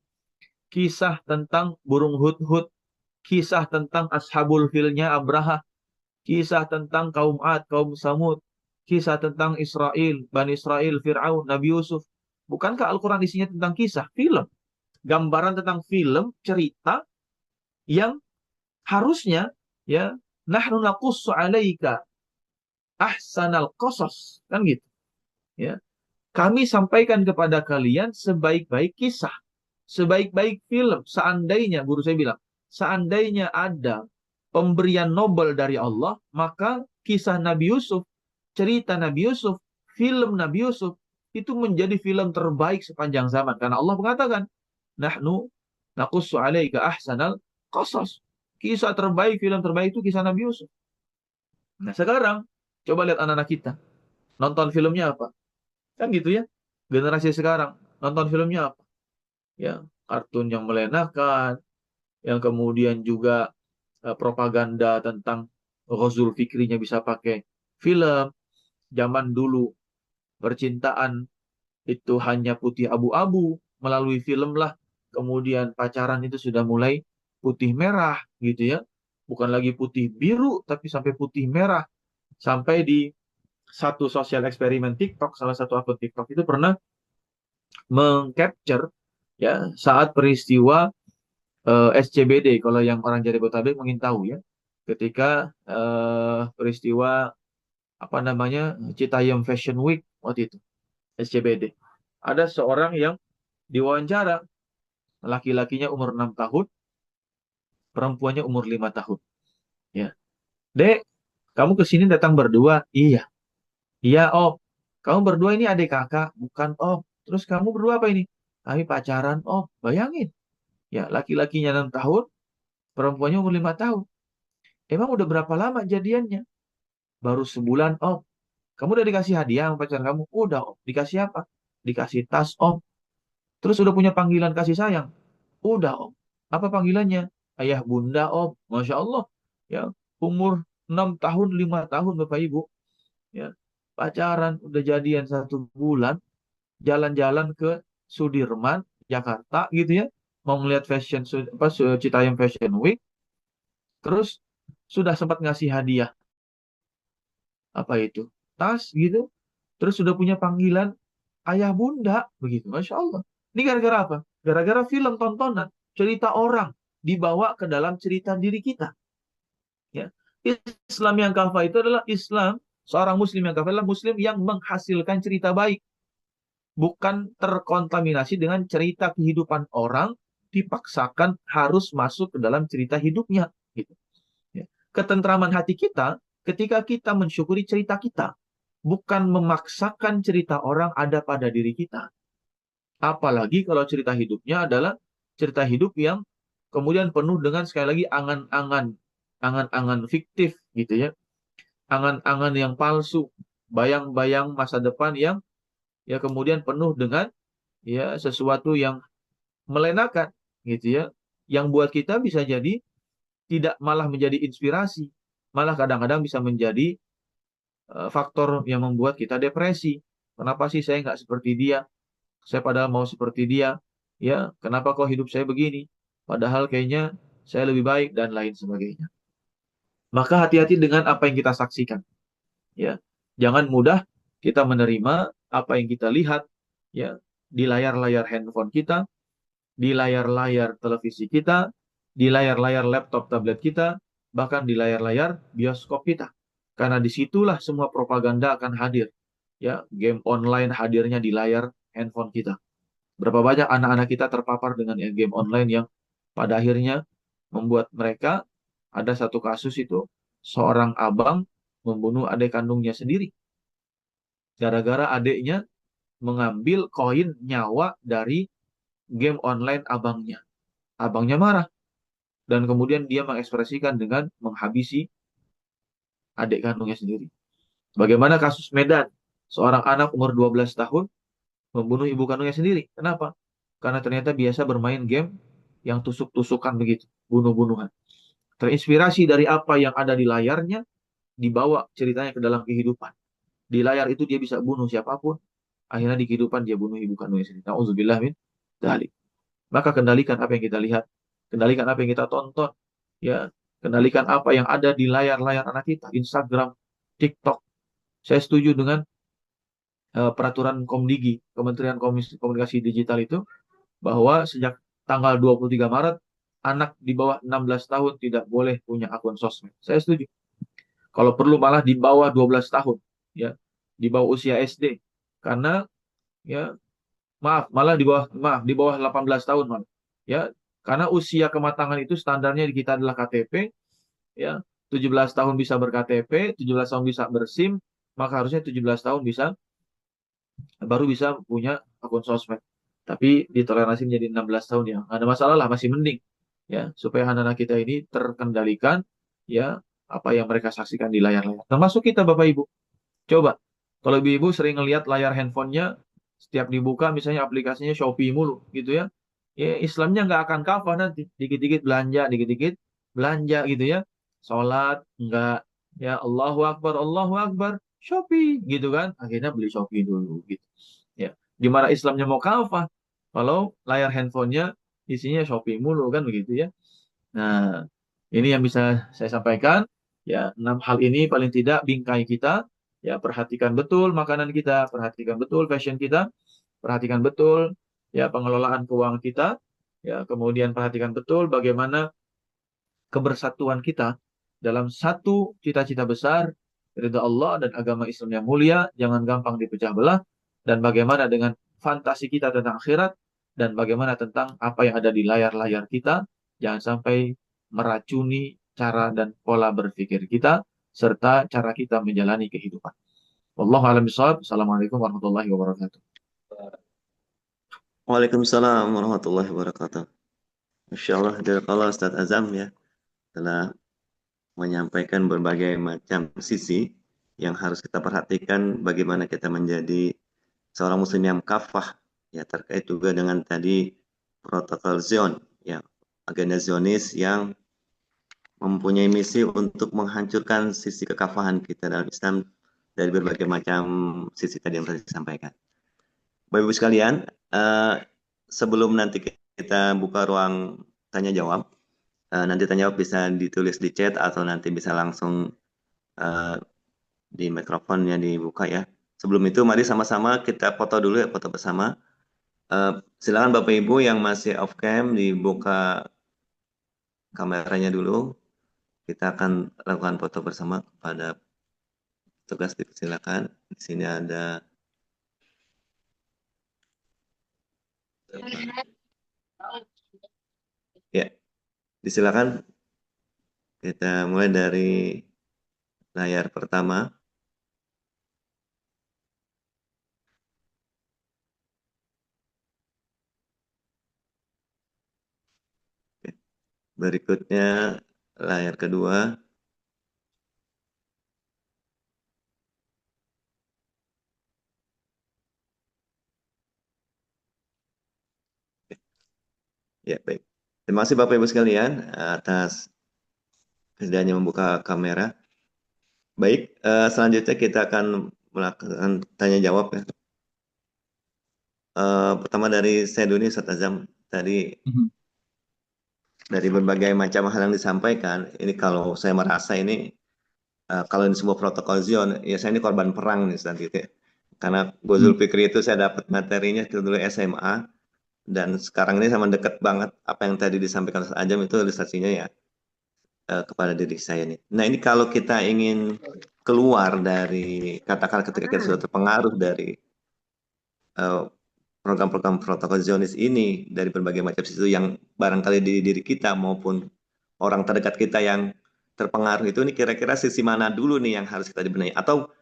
kisah tentang burung hudhud, kisah tentang Ashabul Filnya Abraha, kisah tentang kaum Ad, kaum Samud, kisah tentang Israel, Bani Israel, Fir'aun, Nabi Yusuf. Bukankah Al-Quran isinya tentang kisah, film? Gambaran tentang film, cerita yang harusnya, ya, nahnu naqussu 'alaika ahsanal qasas, kan gitu, ya. Kami sampaikan kepada kalian sebaik-baik kisah, sebaik-baik film. Seandainya, guru saya bilang, seandainya ada pemberian Nobel dari Allah, maka kisah Nabi Yusuf, cerita Nabi Yusuf, film Nabi Yusuf, itu menjadi film terbaik sepanjang zaman. Karena Allah mengatakan, nahnu naqussu 'alaika ahsanal qasas. Kisah terbaik, film terbaik itu kisah Nabi Yusuf. Nah sekarang, coba lihat anak-anak kita. Nonton filmnya apa? Kan gitu ya. Generasi sekarang, nonton filmnya apa? Ya, kartun yang melenakan, yang kemudian juga propaganda tentang Ghazul Fikrinya bisa pakai film. Zaman dulu, percintaan itu hanya putih abu-abu, melalui film lah. Kemudian pacaran itu sudah mulai putih merah, gitu ya. Bukan lagi putih biru, tapi sampai putih merah. Sampai di satu sosial eksperimen TikTok, salah satu akun TikTok itu pernah mengcapture, ya, saat peristiwa SCBD. Kalau yang orang Jabodetabek mungkin tahu ya, ketika peristiwa apa namanya Citayam Fashion Week waktu itu, SCBD. Ada seorang yang diwawancara, laki-lakinya umur 6 tahun, perempuannya umur 5 tahun. Ya, Dek, kamu ke sini datang berdua? Iya. Iya, Om. Kamu berdua ini adik kakak? Bukan, Om. Terus kamu berdua apa ini? Kami pacaran, Om. Bayangin. Ya, laki-lakinya 6 tahun, perempuannya umur 5 tahun. Emang udah berapa lama jadiannya? Baru sebulan, Om. Kamu udah dikasih hadiah sama pacar kamu? Udah, Om. Dikasih apa? Dikasih tas, Om. Terus udah punya panggilan kasih sayang? Udah, Om. Apa panggilannya? Ayah bunda, Om. Masya Allah. Ya, umur 6 tahun, 5 tahun, Bapak Ibu. Ya, pacaran, udah jadian 1 bulan, jalan-jalan ke Sudirman, Jakarta, gitu ya. Mau melihat fashion, apa, Citayam Fashion Week. Terus sudah sempat ngasih hadiah. Apa itu? Tas, gitu. Terus sudah punya panggilan ayah bunda, begitu. Masya Allah. Ini gara-gara apa? Gara-gara film tontonan, cerita orang dibawa ke dalam cerita diri kita. Ya. Islam yang kafah itu adalah Islam, seorang muslim yang kafah adalah muslim yang menghasilkan cerita baik. Bukan terkontaminasi dengan cerita kehidupan orang, dipaksakan harus masuk ke dalam cerita hidupnya. Gitu. Ya. Ketentraman hati kita ketika kita mensyukuri cerita kita. bukan memaksakan cerita orang ada pada diri kita. Apalagi kalau cerita hidupnya adalah cerita hidup yang kemudian penuh dengan sekali lagi angan-angan fiktif gitu ya, angan-angan yang palsu, bayang-bayang masa depan yang ya kemudian penuh dengan ya sesuatu yang melenakan gitu ya, yang buat kita bisa jadi tidak malah menjadi inspirasi, malah kadang-kadang bisa menjadi faktor yang membuat kita depresi. Kenapa sih saya nggak seperti dia? Saya padahal mau seperti dia. Ya, kenapa kok hidup saya begini? Padahal kayaknya saya lebih baik dan lain sebagainya. Maka hati-hati dengan apa yang kita saksikan. Ya, jangan mudah kita menerima apa yang kita lihat ya di layar-layar handphone kita, di layar-layar televisi kita, di layar-layar laptop tablet kita, bahkan di layar-layar bioskop kita. Karena disitulah semua propaganda akan hadir. Ya, game online hadirnya di layar handphone kita. Berapa banyak anak-anak kita terpapar dengan game online yang pada akhirnya membuat mereka, ada satu kasus itu, seorang abang membunuh adik kandungnya sendiri. Gara-gara adiknya mengambil koin nyawa dari game online abangnya. Abangnya marah. Dan kemudian dia mengekspresikan dengan menghabisi adik kandungnya sendiri. Bagaimana kasus Medan? Seorang anak umur 12 tahun membunuh ibu kandungnya sendiri. Kenapa? Karena ternyata biasa bermain game yang tusuk-tusukan begitu, bunuh-bunuhan. Terinspirasi dari apa yang ada di layarnya, dibawa ceritanya ke dalam kehidupan. Di layar itu dia bisa bunuh siapapun, akhirnya di kehidupan dia bunuh ibu kandungnya sendiri. Nauzubillah min dzalik. Maka kendalikan apa yang kita lihat, kendalikan apa yang kita tonton, ya, kendalikan apa yang ada di layar-layar anak kita, Instagram, TikTok. Saya setuju dengan peraturan Komdigi, Kementerian Komunikasi Digital itu, bahwa sejak tanggal 23 Maret, anak di bawah 16 tahun tidak boleh punya akun sosmed. Saya setuju. Kalau perlu malah di bawah 12 tahun, ya, di bawah usia SD. Karena ya maaf di bawah 18 tahun malah. Ya, karena usia kematangan itu standarnya di kita adalah KTP, ya. 17 tahun bisa ber-KTP, 17 tahun bisa ber-SIM, maka harusnya 17 tahun baru bisa punya akun sosmed. Tapi ditoleransi menjadi 16 tahun ya. Nggak ada masalah lah, masih mending. Ya, supaya anak-anak kita ini terkendalikan ya apa yang mereka saksikan di layar-layar. Termasuk kita Bapak Ibu. Coba kalau ibu-ibu sering ngelihat layar handphonenya setiap dibuka misalnya aplikasinya Shopee mulu gitu ya. Ya Islamnya nggak akan kafah nanti. Dikit-dikit belanja gitu ya. Sholat enggak. Ya Allahu Akbar, Shopee gitu kan. Akhirnya beli Shopee dulu gitu. Ya, gimana Islamnya mau kafah kalau layar handphonenya isinya Shopee mulu kan begitu ya. Nah, ini yang bisa saya sampaikan. Ya, 6 hal ini paling tidak bingkai kita. Ya, perhatikan betul makanan kita, perhatikan betul fashion kita, perhatikan betul ya pengelolaan keuangan kita. Ya, kemudian perhatikan betul bagaimana kebersatuan kita dalam satu cita-cita besar, ridha Allah dan agama Islam yang mulia, jangan gampang dipecah belah, dan bagaimana dengan fantasi kita tentang akhirat, dan bagaimana tentang apa yang ada di layar-layar kita, jangan sampai meracuni cara dan pola berpikir kita, serta cara kita menjalani kehidupan. Wallahu a'lam bishawab. Assalamualaikum warahmatullahi wabarakatuh. Waalaikumsalam warahmatullahi wabarakatuh. Masya Allah, jazakallah Ustadz Azam ya telah menyampaikan berbagai macam sisi yang harus kita perhatikan bagaimana kita menjadi seorang muslim yang kafah ya terkait juga dengan tadi protokol Zion ya agenda Zionis yang mempunyai misi untuk menghancurkan sisi kekafahan kita dalam Islam dari berbagai macam sisi tadi yang tadi disampaikan. Bapak Ibu sekalian, sebelum nanti kita buka ruang tanya jawab, nanti tanya jawab bisa ditulis di chat atau nanti bisa langsung uh, di mikrofonnya dibuka ya. Sebelum itu, mari sama-sama kita foto dulu ya, foto bersama. Silakan Bapak Ibu yang masih off cam dibuka kameranya dulu. Kita akan lakukan foto bersama pada tugas silakan. Di sini ada ya, disilakan kita mulai dari layar pertama. Berikutnya layar kedua. Ya, baik. Terima kasih Bapak Ibu sekalian atas kesediaannya membuka kamera. Baik, selanjutnya kita akan melakukan tanya jawab ya. Pertama dari saya dulu nih, Ustaz Azam. Tadi Mhm. dari berbagai macam hal yang disampaikan, ini kalau saya merasa ini kalau ini sebuah protokol Zion, ya saya ini korban perang nih Ustaz gitu ya. Karena Gue Hmm. Zulfikri itu saya dapat materinya itu dulu SMA, dan sekarang ini sama deket banget apa yang tadi disampaikan Ustaz Ajam itu ilustrasinya ya kepada diri saya nih. Nah ini kalau kita ingin keluar dari katakan ketika kita sudah terpengaruh dari eh, program-program protokol Zionis ini dari berbagai macam situ yang barangkali di diri kita maupun orang terdekat kita yang terpengaruh itu, ini kira-kira sisi mana dulu nih yang harus kita dibenahi atau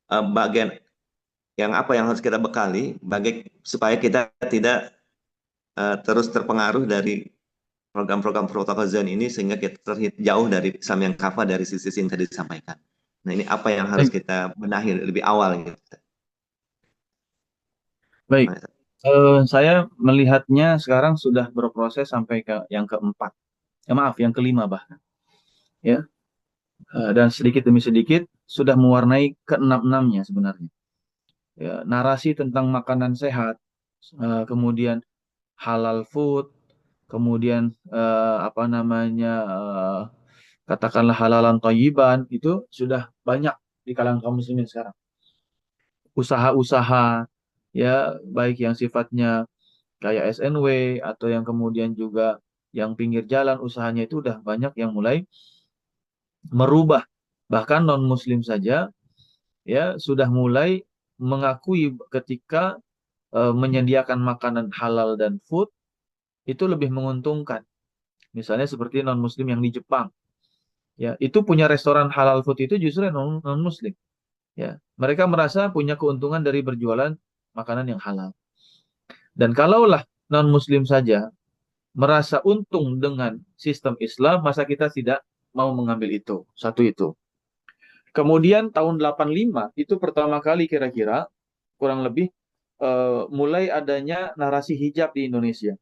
bagian yang apa yang harus kita bekali supaya kita tidak terus terpengaruh dari program-program protokol Zion ini sehingga kita jauh dari Islam yang kafah dari sisi yang tadi disampaikan. Nah ini apa yang harus Baik, kita benahi lebih awal gitu. baik. Saya melihatnya sekarang sudah berproses sampai ke yang keempat. Maaf, yang kelima bahkan. Ya, dan sedikit demi sedikit sudah mewarnai keenam-enamnya sebenarnya. Ya, narasi tentang makanan sehat, kemudian halal food, kemudian apa namanya, katakanlah halalan thayyiban, itu sudah banyak di kalangan kaum muslimin sekarang. Usaha-usaha, ya, baik yang sifatnya kayak SNW atau yang kemudian juga yang pinggir jalan usahanya itu udah banyak yang mulai merubah. Bahkan non-muslim saja ya sudah mulai mengakui ketika menyediakan makanan halal dan food itu lebih menguntungkan. Misalnya seperti non-muslim yang di Jepang, ya itu punya restoran halal food itu justru non-muslim. Ya, mereka merasa punya keuntungan dari berjualan makanan yang halal. Dan kalaulah non-muslim saja merasa untung dengan sistem Islam, masa kita tidak mau mengambil itu. Satu itu. Kemudian tahun 85 itu pertama kali kira-kira kurang lebih mulai adanya narasi hijab di Indonesia,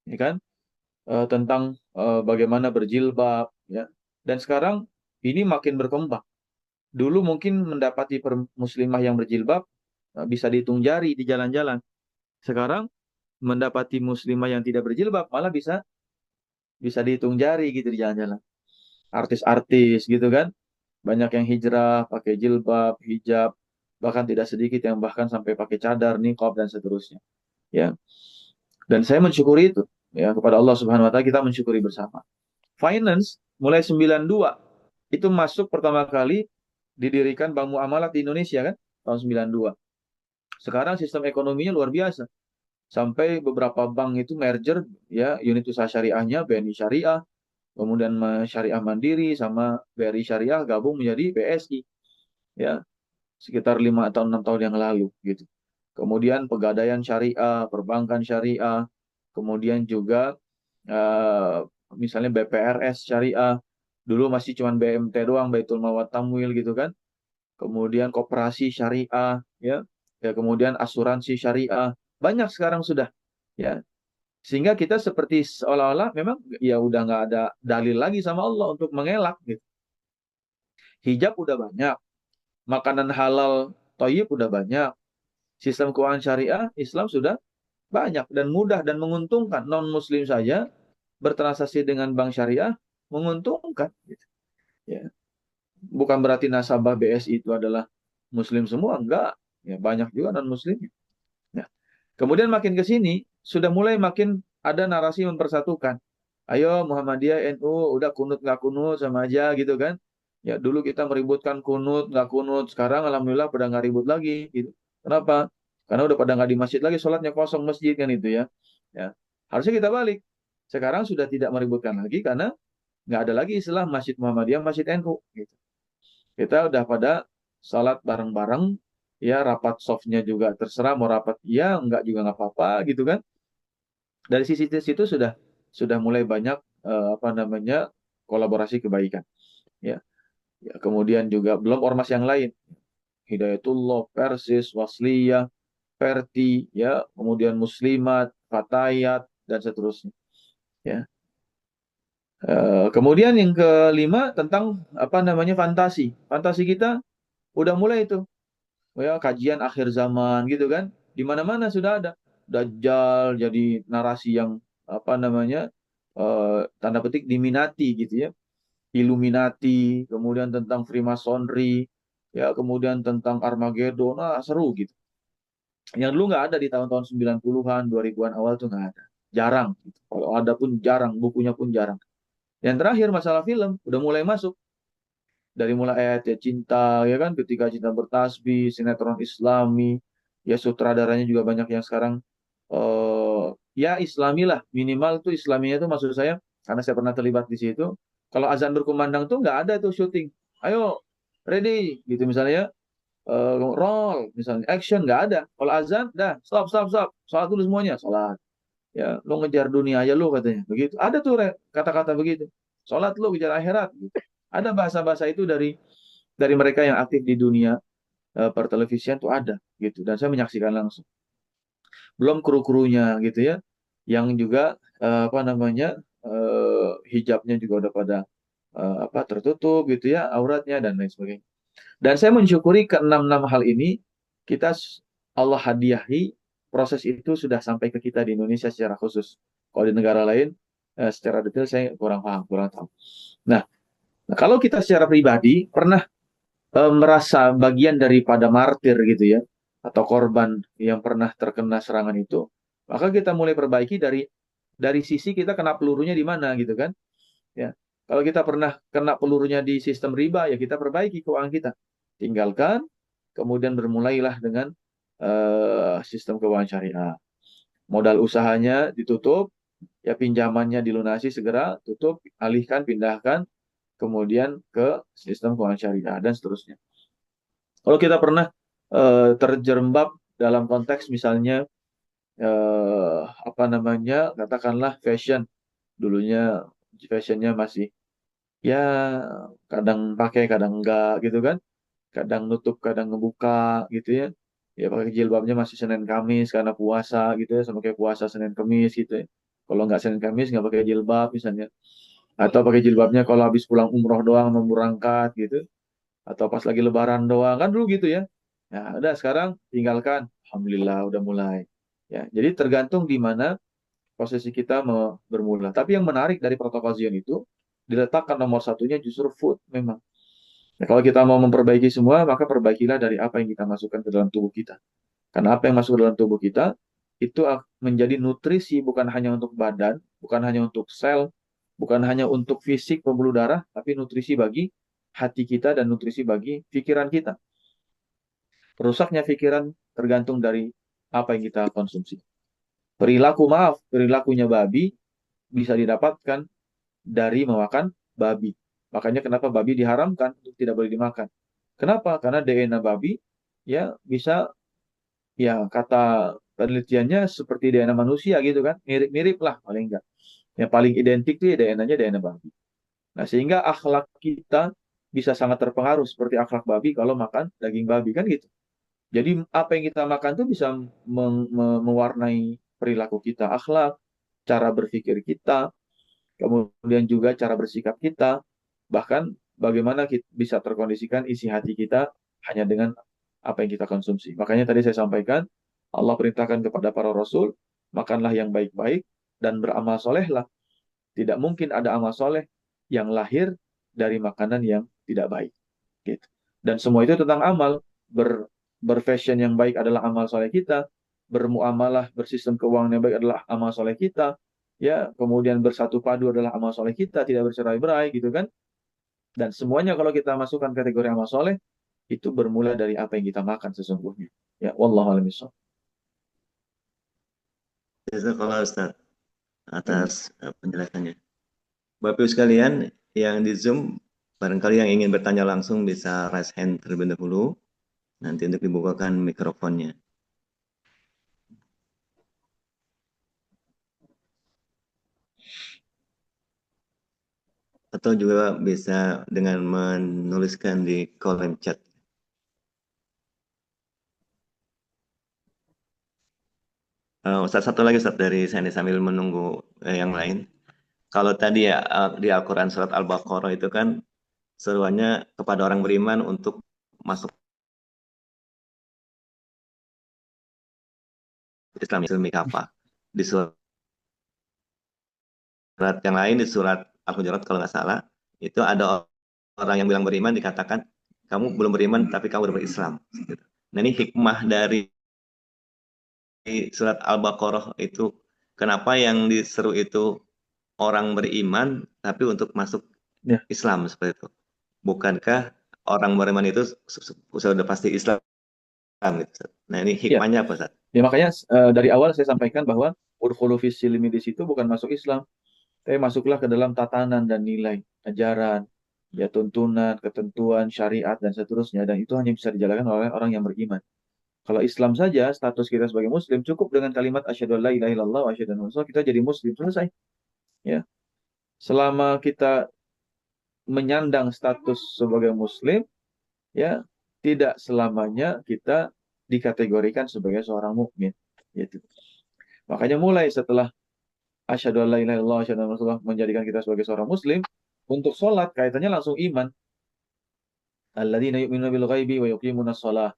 ya kan? Tentang bagaimana berjilbab, ya. Dan sekarang ini makin berkembang. Dulu mungkin mendapati muslimah yang berjilbab bisa dihitung jari di jalan-jalan. Sekarang mendapati muslimah yang tidak berjilbab malah bisa bisa dihitung jari gitu di jalan-jalan. Artis-artis gitu kan. Banyak yang hijrah, pakai jilbab, hijab, bahkan tidak sedikit yang bahkan sampai pakai cadar, niqab dan seterusnya. Ya. Dan saya mensyukuri itu. Ya, kepada Allah Subhanahu wa taala kita mensyukuri bersama. Finance mulai 92 itu masuk pertama kali didirikan Bank Muamalat di Indonesia kan tahun 92. Sekarang sistem ekonominya luar biasa. Sampai beberapa bank itu merger ya unit usaha syariahnya BNI Syariah, kemudian Syariah Mandiri sama BRI Syariah gabung menjadi BSI ya sekitar 5 atau 6 tahun yang lalu gitu. Kemudian pegadaian syariah, perbankan syariah, kemudian juga eh, misalnya BPRS syariah, dulu masih cuma BMT doang, Baitul Mal wa Tamwil gitu kan. Kemudian koperasi syariah, ya, ya kemudian asuransi syariah, banyak sekarang sudah, ya. Sehingga kita seperti seolah-olah memang ya udah nggak ada dalil lagi sama Allah untuk mengelak gitu. Hijab udah banyak, makanan halal toyib udah banyak, sistem keuangan syariah Islam sudah banyak dan mudah dan menguntungkan. Non-muslim saja bertransaksi dengan bank syariah menguntungkan. Gitu. Ya. Bukan berarti nasabah BSI itu adalah muslim semua, enggak. Ya, banyak juga non-muslim. Ya. Kemudian makin ke sini, sudah mulai makin ada narasi mempersatukan. Ayo Muhammadiyah, NU, udah kunut nggak kunut sama aja gitu kan. Ya dulu kita meributkan kunut nggak kunut, sekarang alhamdulillah pada nggak ribut lagi gitu. Kenapa? Karena udah pada nggak di masjid lagi, sholatnya kosong masjid kan itu ya. Ya harusnya kita balik. Sekarang sudah tidak meributkan lagi karena nggak ada lagi istilah Masjid Muhammadiyah, Masjid NU. Gitu. Kita udah pada salat bareng-bareng, ya rapat softnya juga terserah mau rapat iya, nggak juga nggak apa-apa gitu kan. Dari sisi situ sudah mulai banyak apa namanya, kolaborasi kebaikan. Ya. Ya, kemudian juga belum ormas yang lain, Hidayatullah, Persis, Wasliyah, Perti, ya, kemudian Muslimat, Fatayat, dan seterusnya. Ya. Kemudian yang kelima tentang apa namanya fantasi. Fantasi kita udah mulai itu, ya kajian akhir zaman gitu kan. Di mana-mana sudah ada. Dajjal jadi narasi yang apa namanya tanda petik diminati gitu ya. Illuminati, kemudian tentang Freemasonry, ya kemudian tentang Armageddon, nah seru gitu. Yang dulu nggak ada di tahun-tahun 90-an, 2000-an awal tuh nggak ada. Jarang. Gitu. Kalau ada pun jarang, bukunya pun jarang. Yang terakhir masalah film, udah mulai masuk. Dari mulai ayat ya cinta, ya kan, ketika cinta bertasbih, sinetron Islami, ya sutradaranya juga banyak yang sekarang, eh ya Islami lah, minimal tuh Islaminya tuh maksud saya, karena saya pernah terlibat di situ, kalau azan berkumandang tuh nggak ada tuh syuting. Ayo, ready, gitu misalnya, roll, misalnya action, nggak ada. Kalau azan, dah, stop, stop, stop, sholat dulu semuanya, sholat. Ya, lo ngejar dunia aja lo katanya, begitu. Ada tuh kata-kata begitu. Sholat lo ngejar akhirat. Gitu. Ada bahasa-bahasa itu dari mereka yang aktif di dunia pertelevisian tuh ada gitu. Dan saya menyaksikan langsung. Belum kru-krunya gitu ya, yang juga apa namanya hijabnya juga udah pada apa tertutup gitu ya, auratnya dan lain sebagainya. Dan saya mensyukuri keenam-enam hal ini kita Allah hadiahi proses itu sudah sampai ke kita di Indonesia secara khusus. Kalau di negara lain secara detail saya kurang paham, kurang tahu. Nah, kalau kita secara pribadi pernah merasa bagian daripada martir gitu ya, atau korban yang pernah terkena serangan itu, maka kita mulai perbaiki dari sisi kita kena pelurunya di mana gitu kan. Ya. Kalau kita pernah kena pelurunya di sistem riba, ya kita perbaiki keuangan kita. Tinggalkan, kemudian bermulailah dengan sistem keuangan syariah. Modal usahanya ditutup, ya pinjamannya dilunasi segera, tutup, alihkan, pindahkan, kemudian ke sistem keuangan syariah dan seterusnya. Kalau kita pernah terjerembab dalam konteks misalnya apa namanya, katakanlah fashion, dulunya fashionnya masih ya kadang pakai kadang enggak gitu kan, kadang nutup kadang ngebuka gitu ya, ya pakai jilbabnya masih Senin Kamis karena puasa gitu ya, sama kayak puasa Senin Kamis gitu ya. Kalau nggak Senin Kamis nggak pakai jilbab misalnya, atau pakai jilbabnya kalau habis pulang umroh doang mau berangkat gitu, atau pas lagi Lebaran doang kan dulu gitu ya. Ya udah sekarang tinggalkan, alhamdulillah udah mulai. Ya jadi tergantung di mana posisi kita bermula. Tapi yang menarik dari protokol Zion itu diletakkan nomor satunya justru food memang. Nah, kalau kita mau memperbaiki semua, maka perbaikilah dari apa yang kita masukkan ke dalam tubuh kita. Karena apa yang masuk ke dalam tubuh kita itu menjadi nutrisi bukan hanya untuk badan, bukan hanya untuk sel, bukan hanya untuk fisik pembuluh darah, tapi nutrisi bagi hati kita dan nutrisi bagi pikiran kita. Rusaknya pikiran tergantung dari apa yang kita konsumsi. Perilakunya babi bisa didapatkan dari memakan babi. Makanya kenapa babi diharamkan untuk tidak boleh dimakan. Kenapa? Karena DNA babi ya bisa, ya kata penelitiannya seperti DNA manusia gitu kan. Mirip-mirip lah paling enggak. Yang paling identik tuh ya DNA-nya DNA babi. Nah, sehingga akhlak kita bisa sangat terpengaruh seperti akhlak babi kalau makan daging babi kan gitu. Jadi apa yang kita makan tuh bisa mewarnai perilaku kita, akhlak, cara berpikir kita, kemudian juga cara bersikap kita, bahkan bagaimana kita bisa terkondisikan isi hati kita hanya dengan apa yang kita konsumsi. Makanya tadi saya sampaikan, Allah perintahkan kepada para rasul, makanlah yang baik-baik dan beramal solehlah. Tidak mungkin ada amal soleh yang lahir dari makanan yang tidak baik. Gitu. Dan semua itu tentang amal. Berfashion yang baik adalah amal soleh kita. Bermuamalah, bersistem keuangan yang baik adalah amal soleh kita. Ya, kemudian bersatu padu adalah amal soleh kita, tidak bercerai-berai gitu kan. Dan semuanya kalau kita masukkan kategori amal soleh, itu bermula dari apa yang kita makan sesungguhnya. Ya, wallahu a'lam bishawab. Jazakallah Ustaz Baik. atas penjelasannya. Bapak Ibu sekalian yang di Zoom, barangkali yang ingin bertanya langsung bisa raise hand terlebih dahulu, nanti untuk dibukakan mikrofonnya. atau juga bisa dengan menuliskan di kolom chat. Ustaz, satu lagi Ustaz dari saya nih sambil menunggu yang lain. Kalau tadi ya di Al-Quran surat Al-Baqarah itu kan seruannya kepada orang beriman untuk masuk Islam, Islam kafah. Di surat yang lain, di surat Al-Hujurat kalau nggak salah, itu ada orang yang bilang beriman dikatakan kamu belum beriman tapi kamu udah berislam. Nah ini hikmah dari surat Al-Baqarah itu, kenapa yang diseru itu orang beriman tapi untuk masuk Ya, Islam seperti itu? Bukankah orang beriman itu sudah pasti Islam gitu, Ustaz? Nah ini ya, hikmahnya apa, Ustaz? ya makanya dari awal saya sampaikan bahwa udkhulu fis silmi di situ bukan masuk Islam, tapi masuklah ke dalam tatanan dan nilai, ajaran, ya tuntunan, ketentuan, syariat dan seterusnya, dan itu hanya bisa dijalankan oleh orang yang beriman. Kalau Islam saja, status kita sebagai Muslim cukup dengan kalimat asyhadu an la ilaha illallah wa asyhadu anna Muhammadan rasulullah, kita jadi Muslim selesai. Ya, selama kita menyandang status sebagai Muslim, ya tidak selamanya kita dikategorikan sebagai seorang mukmin. Gitu. Makanya mulai setelah asyhadu an la ilaha illallah wa asyhadu anna Muhammadan rasulullah menjadikan kita sebagai seorang Muslim, untuk sholat kaitannya langsung iman. Alladzina yu'minuna bil ghaibi wa yuqimunas shalah.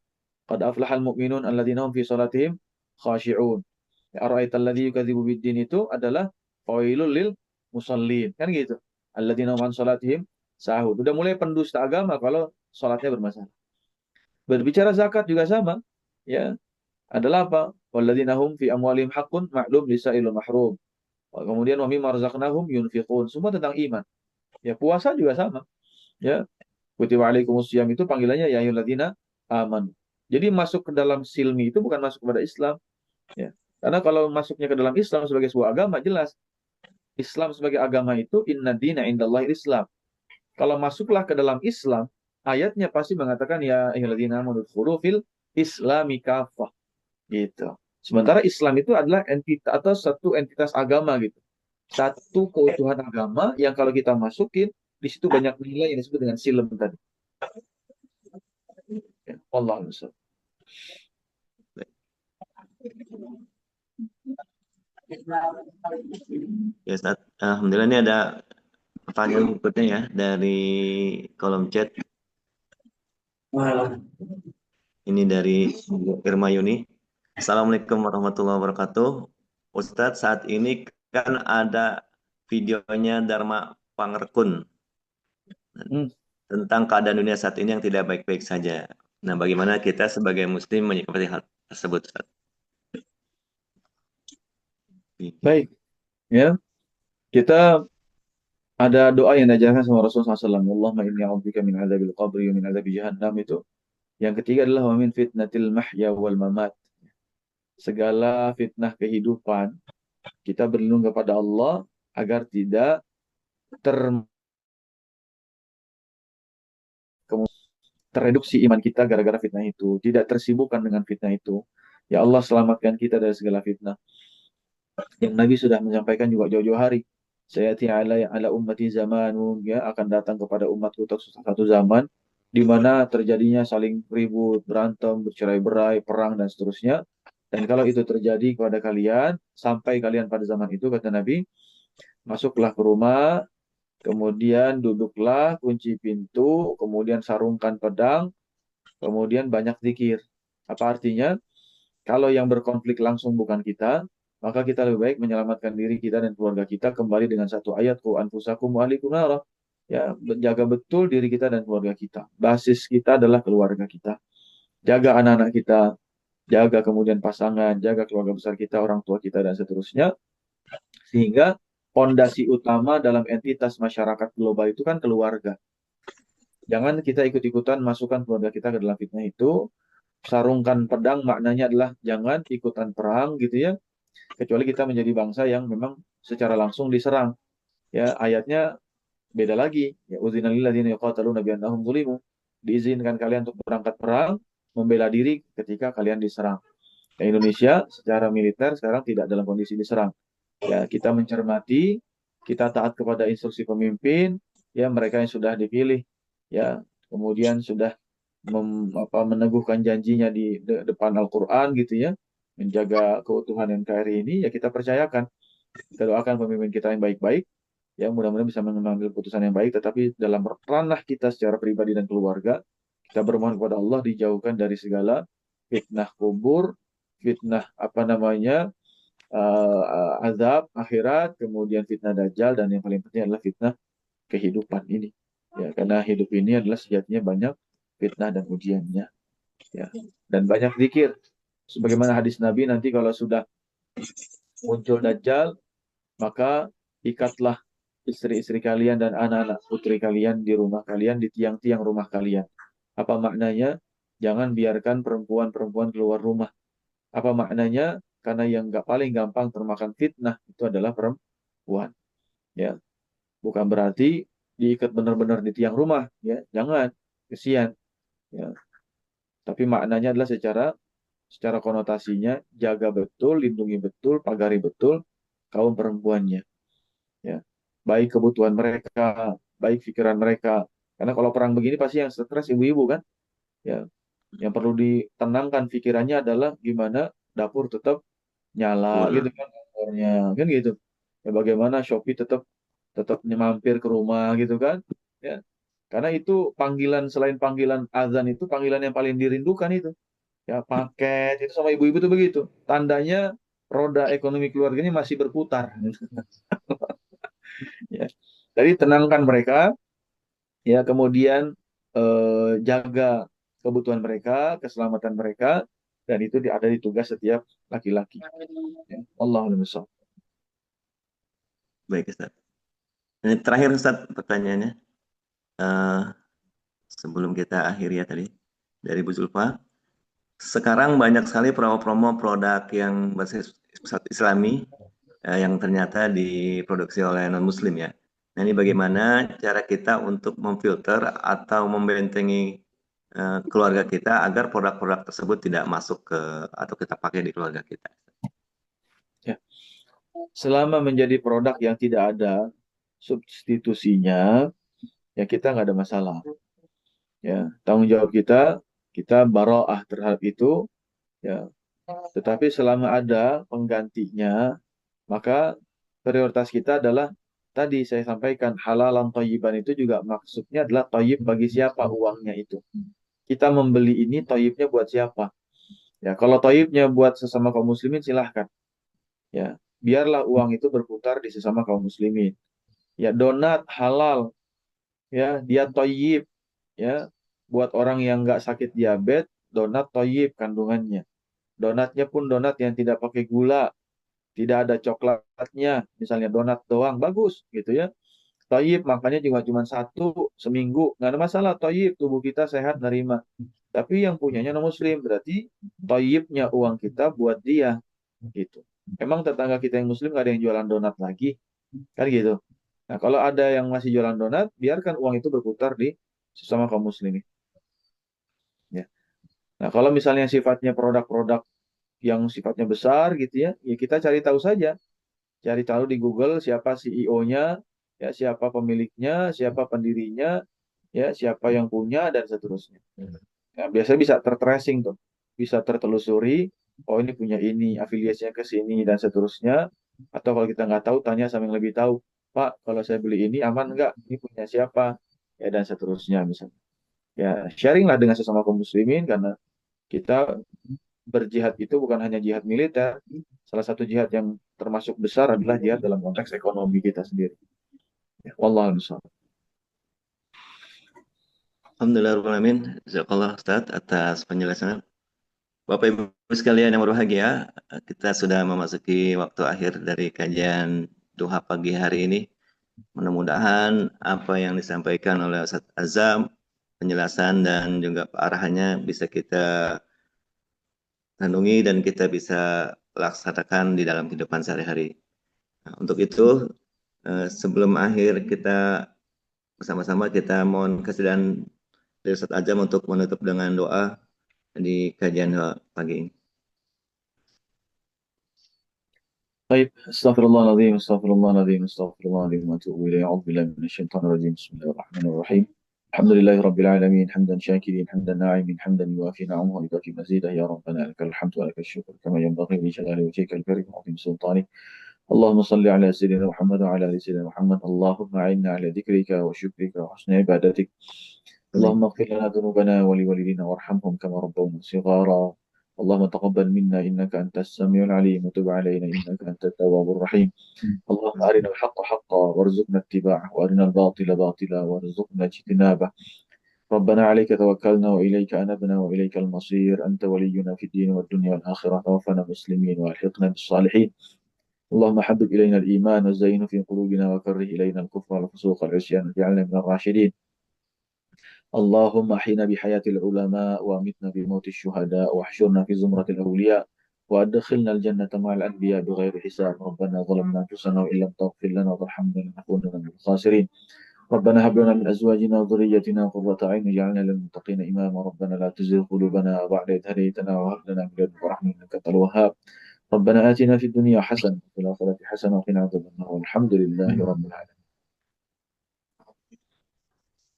Qad aflahal mu'minun alladzina hum fi sholatihim khashi'un. Ara'aital ladzi yukadzibu biddin itu adalah fawailul lil musallin. Kan gitu. Alladzina hum an sholatihim sahud. Udah mulai pendusta agama kalau sholatnya bermasalah. Berbicara zakat juga sama. Ya, adalah apa? Walladzina hum fi amwalihim haqqun ma'lum lisa'il mahrum. Kemudian wa mimma razaqnahum yunfiqun. Semua tentang iman. Ya, puasa juga sama. Ya, kutiba alaikumusiyam itu panggilannya ya ayyuhalladzina aman. Jadi masuk ke dalam silmi itu bukan masuk kepada Islam, ya. Karena kalau masuknya ke dalam Islam sebagai sebuah agama jelas Islam sebagai agama itu inna dina indallahi Islam. Kalau masuklah ke dalam Islam, ayatnya pasti mengatakan ya ayyuhalladzina amanu dzkhulu fil islami kafah gitu. Sementara Islam itu adalah entitas atau satu entitas agama gitu. Satu keutuhan agama yang kalau kita masukin di situ banyak nilai yang disebut dengan silm tadi. Ya, Allah Ustaz. Ya, Ustaz. Alhamdulillah ini ada pertanyaan berikutnya ya dari kolom chat. Ini dari Irma Yuni. Assalamualaikum warahmatullahi wabarakatuh. Ustadz, saat ini kan ada videonya Dharma Pangrekun Hmm. tentang keadaan dunia saat ini yang tidak baik-baik saja. Nah, bagaimana kita sebagai Muslim menyikapi hal tersebut, Ustadz? Baik, ya. Kita ada doa yang diajarkan sama Rasulullah SAW. Allahumma inni a'udzubika min adzabil qabri wa min adzabi jahannam itu. Yang ketiga adalah wa min fitnatil mahya wal mamat. Segala fitnah kehidupan, kita berlindung kepada Allah agar tidak ter tereduksi iman kita gara-gara fitnah itu, tidak tersibukkan dengan fitnah itu. Ya Allah selamatkan kita dari segala fitnah. Yang Nabi sudah menyampaikan juga jauh-jauh hari. Saya ala ummati zamanun, ya akan datang kepada umatku satu zaman di mana terjadinya saling ribut, berantem, bercerai-berai, perang dan seterusnya. Dan kalau itu terjadi kepada kalian, sampai kalian pada zaman itu, kata Nabi, masuklah ke rumah, kemudian duduklah, kunci pintu, kemudian sarungkan pedang, kemudian banyak zikir. Apa artinya? Kalau yang berkonflik langsung bukan kita, maka kita lebih baik menyelamatkan diri kita dan keluarga kita kembali dengan satu ayat, Qu anfusakum wa ahlikum nara. Ya, jaga betul diri kita dan keluarga kita. Basis kita adalah keluarga kita. Jaga anak-anak kita, jaga kemudian pasangan, jaga keluarga besar kita, orang tua kita dan seterusnya. Sehingga pondasi utama dalam entitas masyarakat global itu kan keluarga. Jangan kita ikut-ikutan masukkan keluarga kita ke dalam fitnah itu. Sarungkan pedang maknanya adalah jangan ikutan perang gitu ya, kecuali kita menjadi bangsa yang memang secara langsung diserang. Ya, ayatnya beda lagi. Ya, udzina lil ladzina yuqataluna bi annahum zulimu. Diizinkan kalian untuk berangkat perang, membela diri ketika kalian diserang. Ya, Indonesia secara militer sekarang tidak dalam kondisi diserang. Ya, kita mencermati, kita taat kepada instruksi pemimpin, ya mereka yang sudah dipilih, ya kemudian sudah meneguhkan janjinya di depan Al-Quran gitu ya, menjaga keutuhan NKRI ini, ya kita percayakan, kita doakan pemimpin kita yang baik-baik, ya mudah-mudahan bisa mengambil keputusan yang baik, tetapi dalam ranah kita secara pribadi dan keluarga, kita bermohon kepada Allah dijauhkan dari segala fitnah kubur, fitnah apa namanya, azab akhirat, kemudian fitnah dajjal, dan yang paling penting adalah fitnah kehidupan ini. Ya, karena hidup ini adalah sejatinya banyak fitnah dan ujiannya. Ya, dan banyak zikir. Sebagaimana hadis Nabi, nanti kalau sudah muncul dajjal, maka ikatlah istri-istri kalian dan anak-anak putri kalian di rumah kalian, di tiang-tiang rumah kalian. Apa maknanya? Jangan biarkan perempuan-perempuan keluar rumah. Apa maknanya? Karena yang nggak paling gampang termakan fitnah itu adalah perempuan. Ya, bukan berarti diikat benar-benar di tiang rumah. Ya, jangan, kesian. Ya, tapi maknanya adalah secara konotasinya jaga betul, lindungi betul, pagari betul kaum perempuannya. Ya, baik kebutuhan mereka, baik pikiran mereka. Karena kalau perang begini pasti yang stres ibu-ibu kan. Ya, yang perlu ditenangkan pikirannya adalah gimana dapur tetap nyala gitu Betul. kan, kompornya kan gitu. Ya, bagaimana Shopee tetap tetap mampir ke rumah gitu kan. Ya, karena itu panggilan, selain panggilan azan, itu panggilan yang paling dirindukan itu. Ya, paket itu sama ibu-ibu tuh begitu. Tandanya roda ekonomi keluarganya masih berputar. Ya. Jadi tenangkan mereka, ya kemudian jaga kebutuhan mereka, keselamatan mereka, dan itu ada di tugas setiap laki-laki. Ya. Allahumma shol. Baik, Ustaz. Ini terakhir, Ustaz, pertanyaannya. Eh, Sebelum kita akhiri ya tadi. Dari Bu Zulfa. Sekarang banyak sekali promo-promo produk yang berbasis Islami yang ternyata diproduksi oleh non-Muslim ya. Nah, ini bagaimana cara kita untuk memfilter atau membentengi keluarga kita agar produk-produk tersebut tidak masuk ke atau kita pakai di keluarga kita. Ya. Selama menjadi produk yang tidak ada substitusinya, ya kita nggak ada masalah. Ya, tanggung jawab kita baroah terhadap itu. Ya, tetapi selama ada penggantinya, maka prioritas kita adalah tadi saya sampaikan halalan thayyiban, itu juga maksudnya adalah thayyib bagi siapa uangnya itu. Kita membeli ini thayyibnya buat siapa? Ya, kalau thayyibnya buat sesama kaum muslimin silahkan. Ya, biarlah uang itu berputar di sesama kaum muslimin. Ya, donat halal, ya dia thayyib, ya buat orang yang nggak sakit diabetes, donat thayyib kandungannya. Donatnya pun donat yang tidak pakai gula, tidak ada coklatnya, misalnya donat doang, bagus gitu ya. Toyib makanya juga cuma satu seminggu, nggak ada masalah. Toyib, tubuh kita sehat, nerima. Tapi yang punyanya non muslim, berarti toyibnya uang kita buat dia gitu. Emang tetangga kita yang muslim nggak ada yang jualan donat lagi, kan gitu. Nah, kalau ada yang masih jualan donat, biarkan uang itu berputar di sesama kaum muslimin. Ya. Nah, kalau misalnya sifatnya produk-produk yang sifatnya besar gitu ya, ya kita cari tahu saja. Cari tahu di Google siapa CEO-nya, ya siapa pemiliknya, siapa pendirinya, ya siapa yang punya, dan seterusnya. Ya, biasanya bisa tertracing tuh, bisa tertelusuri. Oh, ini punya ini, afiliasinya ke sini dan seterusnya. Atau kalau kita nggak tahu, tanya sama yang lebih tahu. Pak, kalau saya beli ini aman nggak? Ini punya siapa? Ya, dan seterusnya misalnya. Ya, sharing lah dengan sesama kaum muslimin, karena kita berjihad itu bukan hanya jihad militer. Salah satu jihad yang termasuk besar adalah jihad dalam konteks ekonomi kita sendiri. Ya, Wallahu a'lam. Alhamdulillahirrahmanirrahim. Jazakallah Ustaz atas penjelasan. Bapak Ibu sekalian yang berbahagia, kita sudah memasuki waktu akhir dari kajian duha pagi hari ini. Mudah-mudahan apa yang disampaikan oleh Ustaz Azam, penjelasan dan juga arahannya bisa kita kandungi dan kita bisa laksanakan di dalam kehidupan sehari-hari. Nah, untuk itu, sebelum akhir kita bersama-sama kita mohon kesediaan dari Ustaz Azam untuk menutup dengan doa di kajian pagi ini. طيب، استغفر الله العظيم، استغفر الله العظيم، استغفر الله العظيم واتوب اليه. اعوذ بالله من الشيطان الرجيم. بسم الله الرحمن الرحيم. الحمد لله رب العالمين، حمدا شاكرين، حمدا ناعمين، حمدا يوافي نعمه ويكافي مزيده. يا ربنا لك الحمد ولك الشكر كما ينبغي لجلال وجهك الكريم وعظيم سلطانك. اللهم صل على سيدنا محمد وعلى ال سيدنا محمد. اللهم اعنا على ذكرك وشكرك وحسن عبادتك. اللهم اغفر لنا ذنوبنا ولوالدينا وارحمهم كما ربونا صغارا. اللهم تقبل منا إنك أنت السميع العليم، وتب علينا إنك أنت التواب الرحيم. اللهم أرنا الحق حقا وارزقنا اتباعه، وأرنا الباطل باطلا وارزقنا اجتنابه. ربنا عليك توكلنا وإليك أنبنا وإليك المصير. أنت ولينا في الدين والدنيا والآخرة. توفنا مسلمين وألحقنا بالصالحين. اللهم حبب إلينا الإيمان وزينه في قلوبنا، وكره إلينا الكفر والفسوق والعصيان، واجعلنا من الراشدين. اللهم أحينا بحياة العلماء وأمتنا بموت الشهداء، واحشرنا في زمرة الأولياء، وأدخلنا الجنة مع الأنبياء بغير حساب. ربنا ظلمنا أنفسنا وإن لم تغفر لنا وترحمنا لنكونن من الخاسرين. ربنا هب لنا من أزواجنا وذريتنا قرة أعين واجعلنا للمتقين إماما. ربنا لا تزغ قلوبنا بعد إذ هديتنا وهب لنا من لدنك رحمة إنك أنت الوهاب. ربنا آتنا في الدنيا حسنة وفي الآخرة حسنة وقنا عذاب النار، والحمد لله رب العالمين.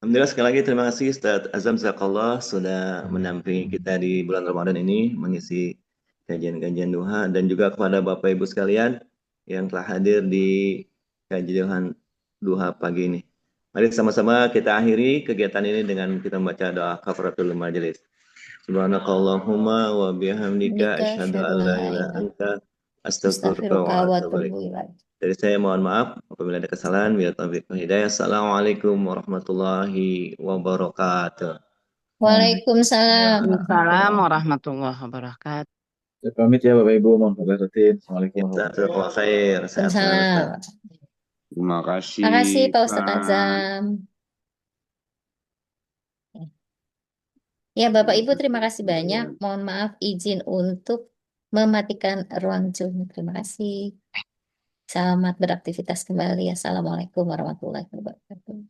Alhamdulillah sekali lagi terima kasih Ustaz Azam Zakallah sudah menampingi kita di bulan Ramadan ini mengisi kajian-kajian duha, dan juga kepada Bapak Ibu sekalian yang telah hadir di kajian duha pagi ini. Mari sama-sama kita akhiri kegiatan ini dengan kita membaca doa kafaratul majelis. Subhanakallahumma wa bihamdika Nika asyhadu an asyhadu an la la ilaha ilaha anta astaghfiruka astaghfiruka wa wa atubu ilaik. atubu ilaik. Dari saya mohon maaf apabila ada kesalahan. Bila taufiq wal hidayah. Assalamualaikum warahmatullahi wabarakatuh. Waalaikumsalam Waalaikumsalam warahmatullahi warahmatullahi wabarakatuh. Saya pamit ya Bapak Ibu, mohon wabarakatuh. Assalamualaikum Kita warahmatullahi wabarakatuh. jazakallah khair. Sehat selalu Ustaz. wabarakatuh. Terima Terima kasih kasih, Pak Ustadz Pak. Azam. Ya Bapak Ibu terima kasih banyak. Mohon maaf izin untuk mematikan ruang Zoom. Terima kasih. Selamat beraktivitas kembali. Assalamualaikum warahmatullahi wabarakatuh.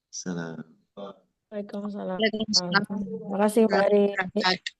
Salam. Waalaikumsalam. Waalaikumsalam. Terima kasih Mbak Ari. Wabarakatuh.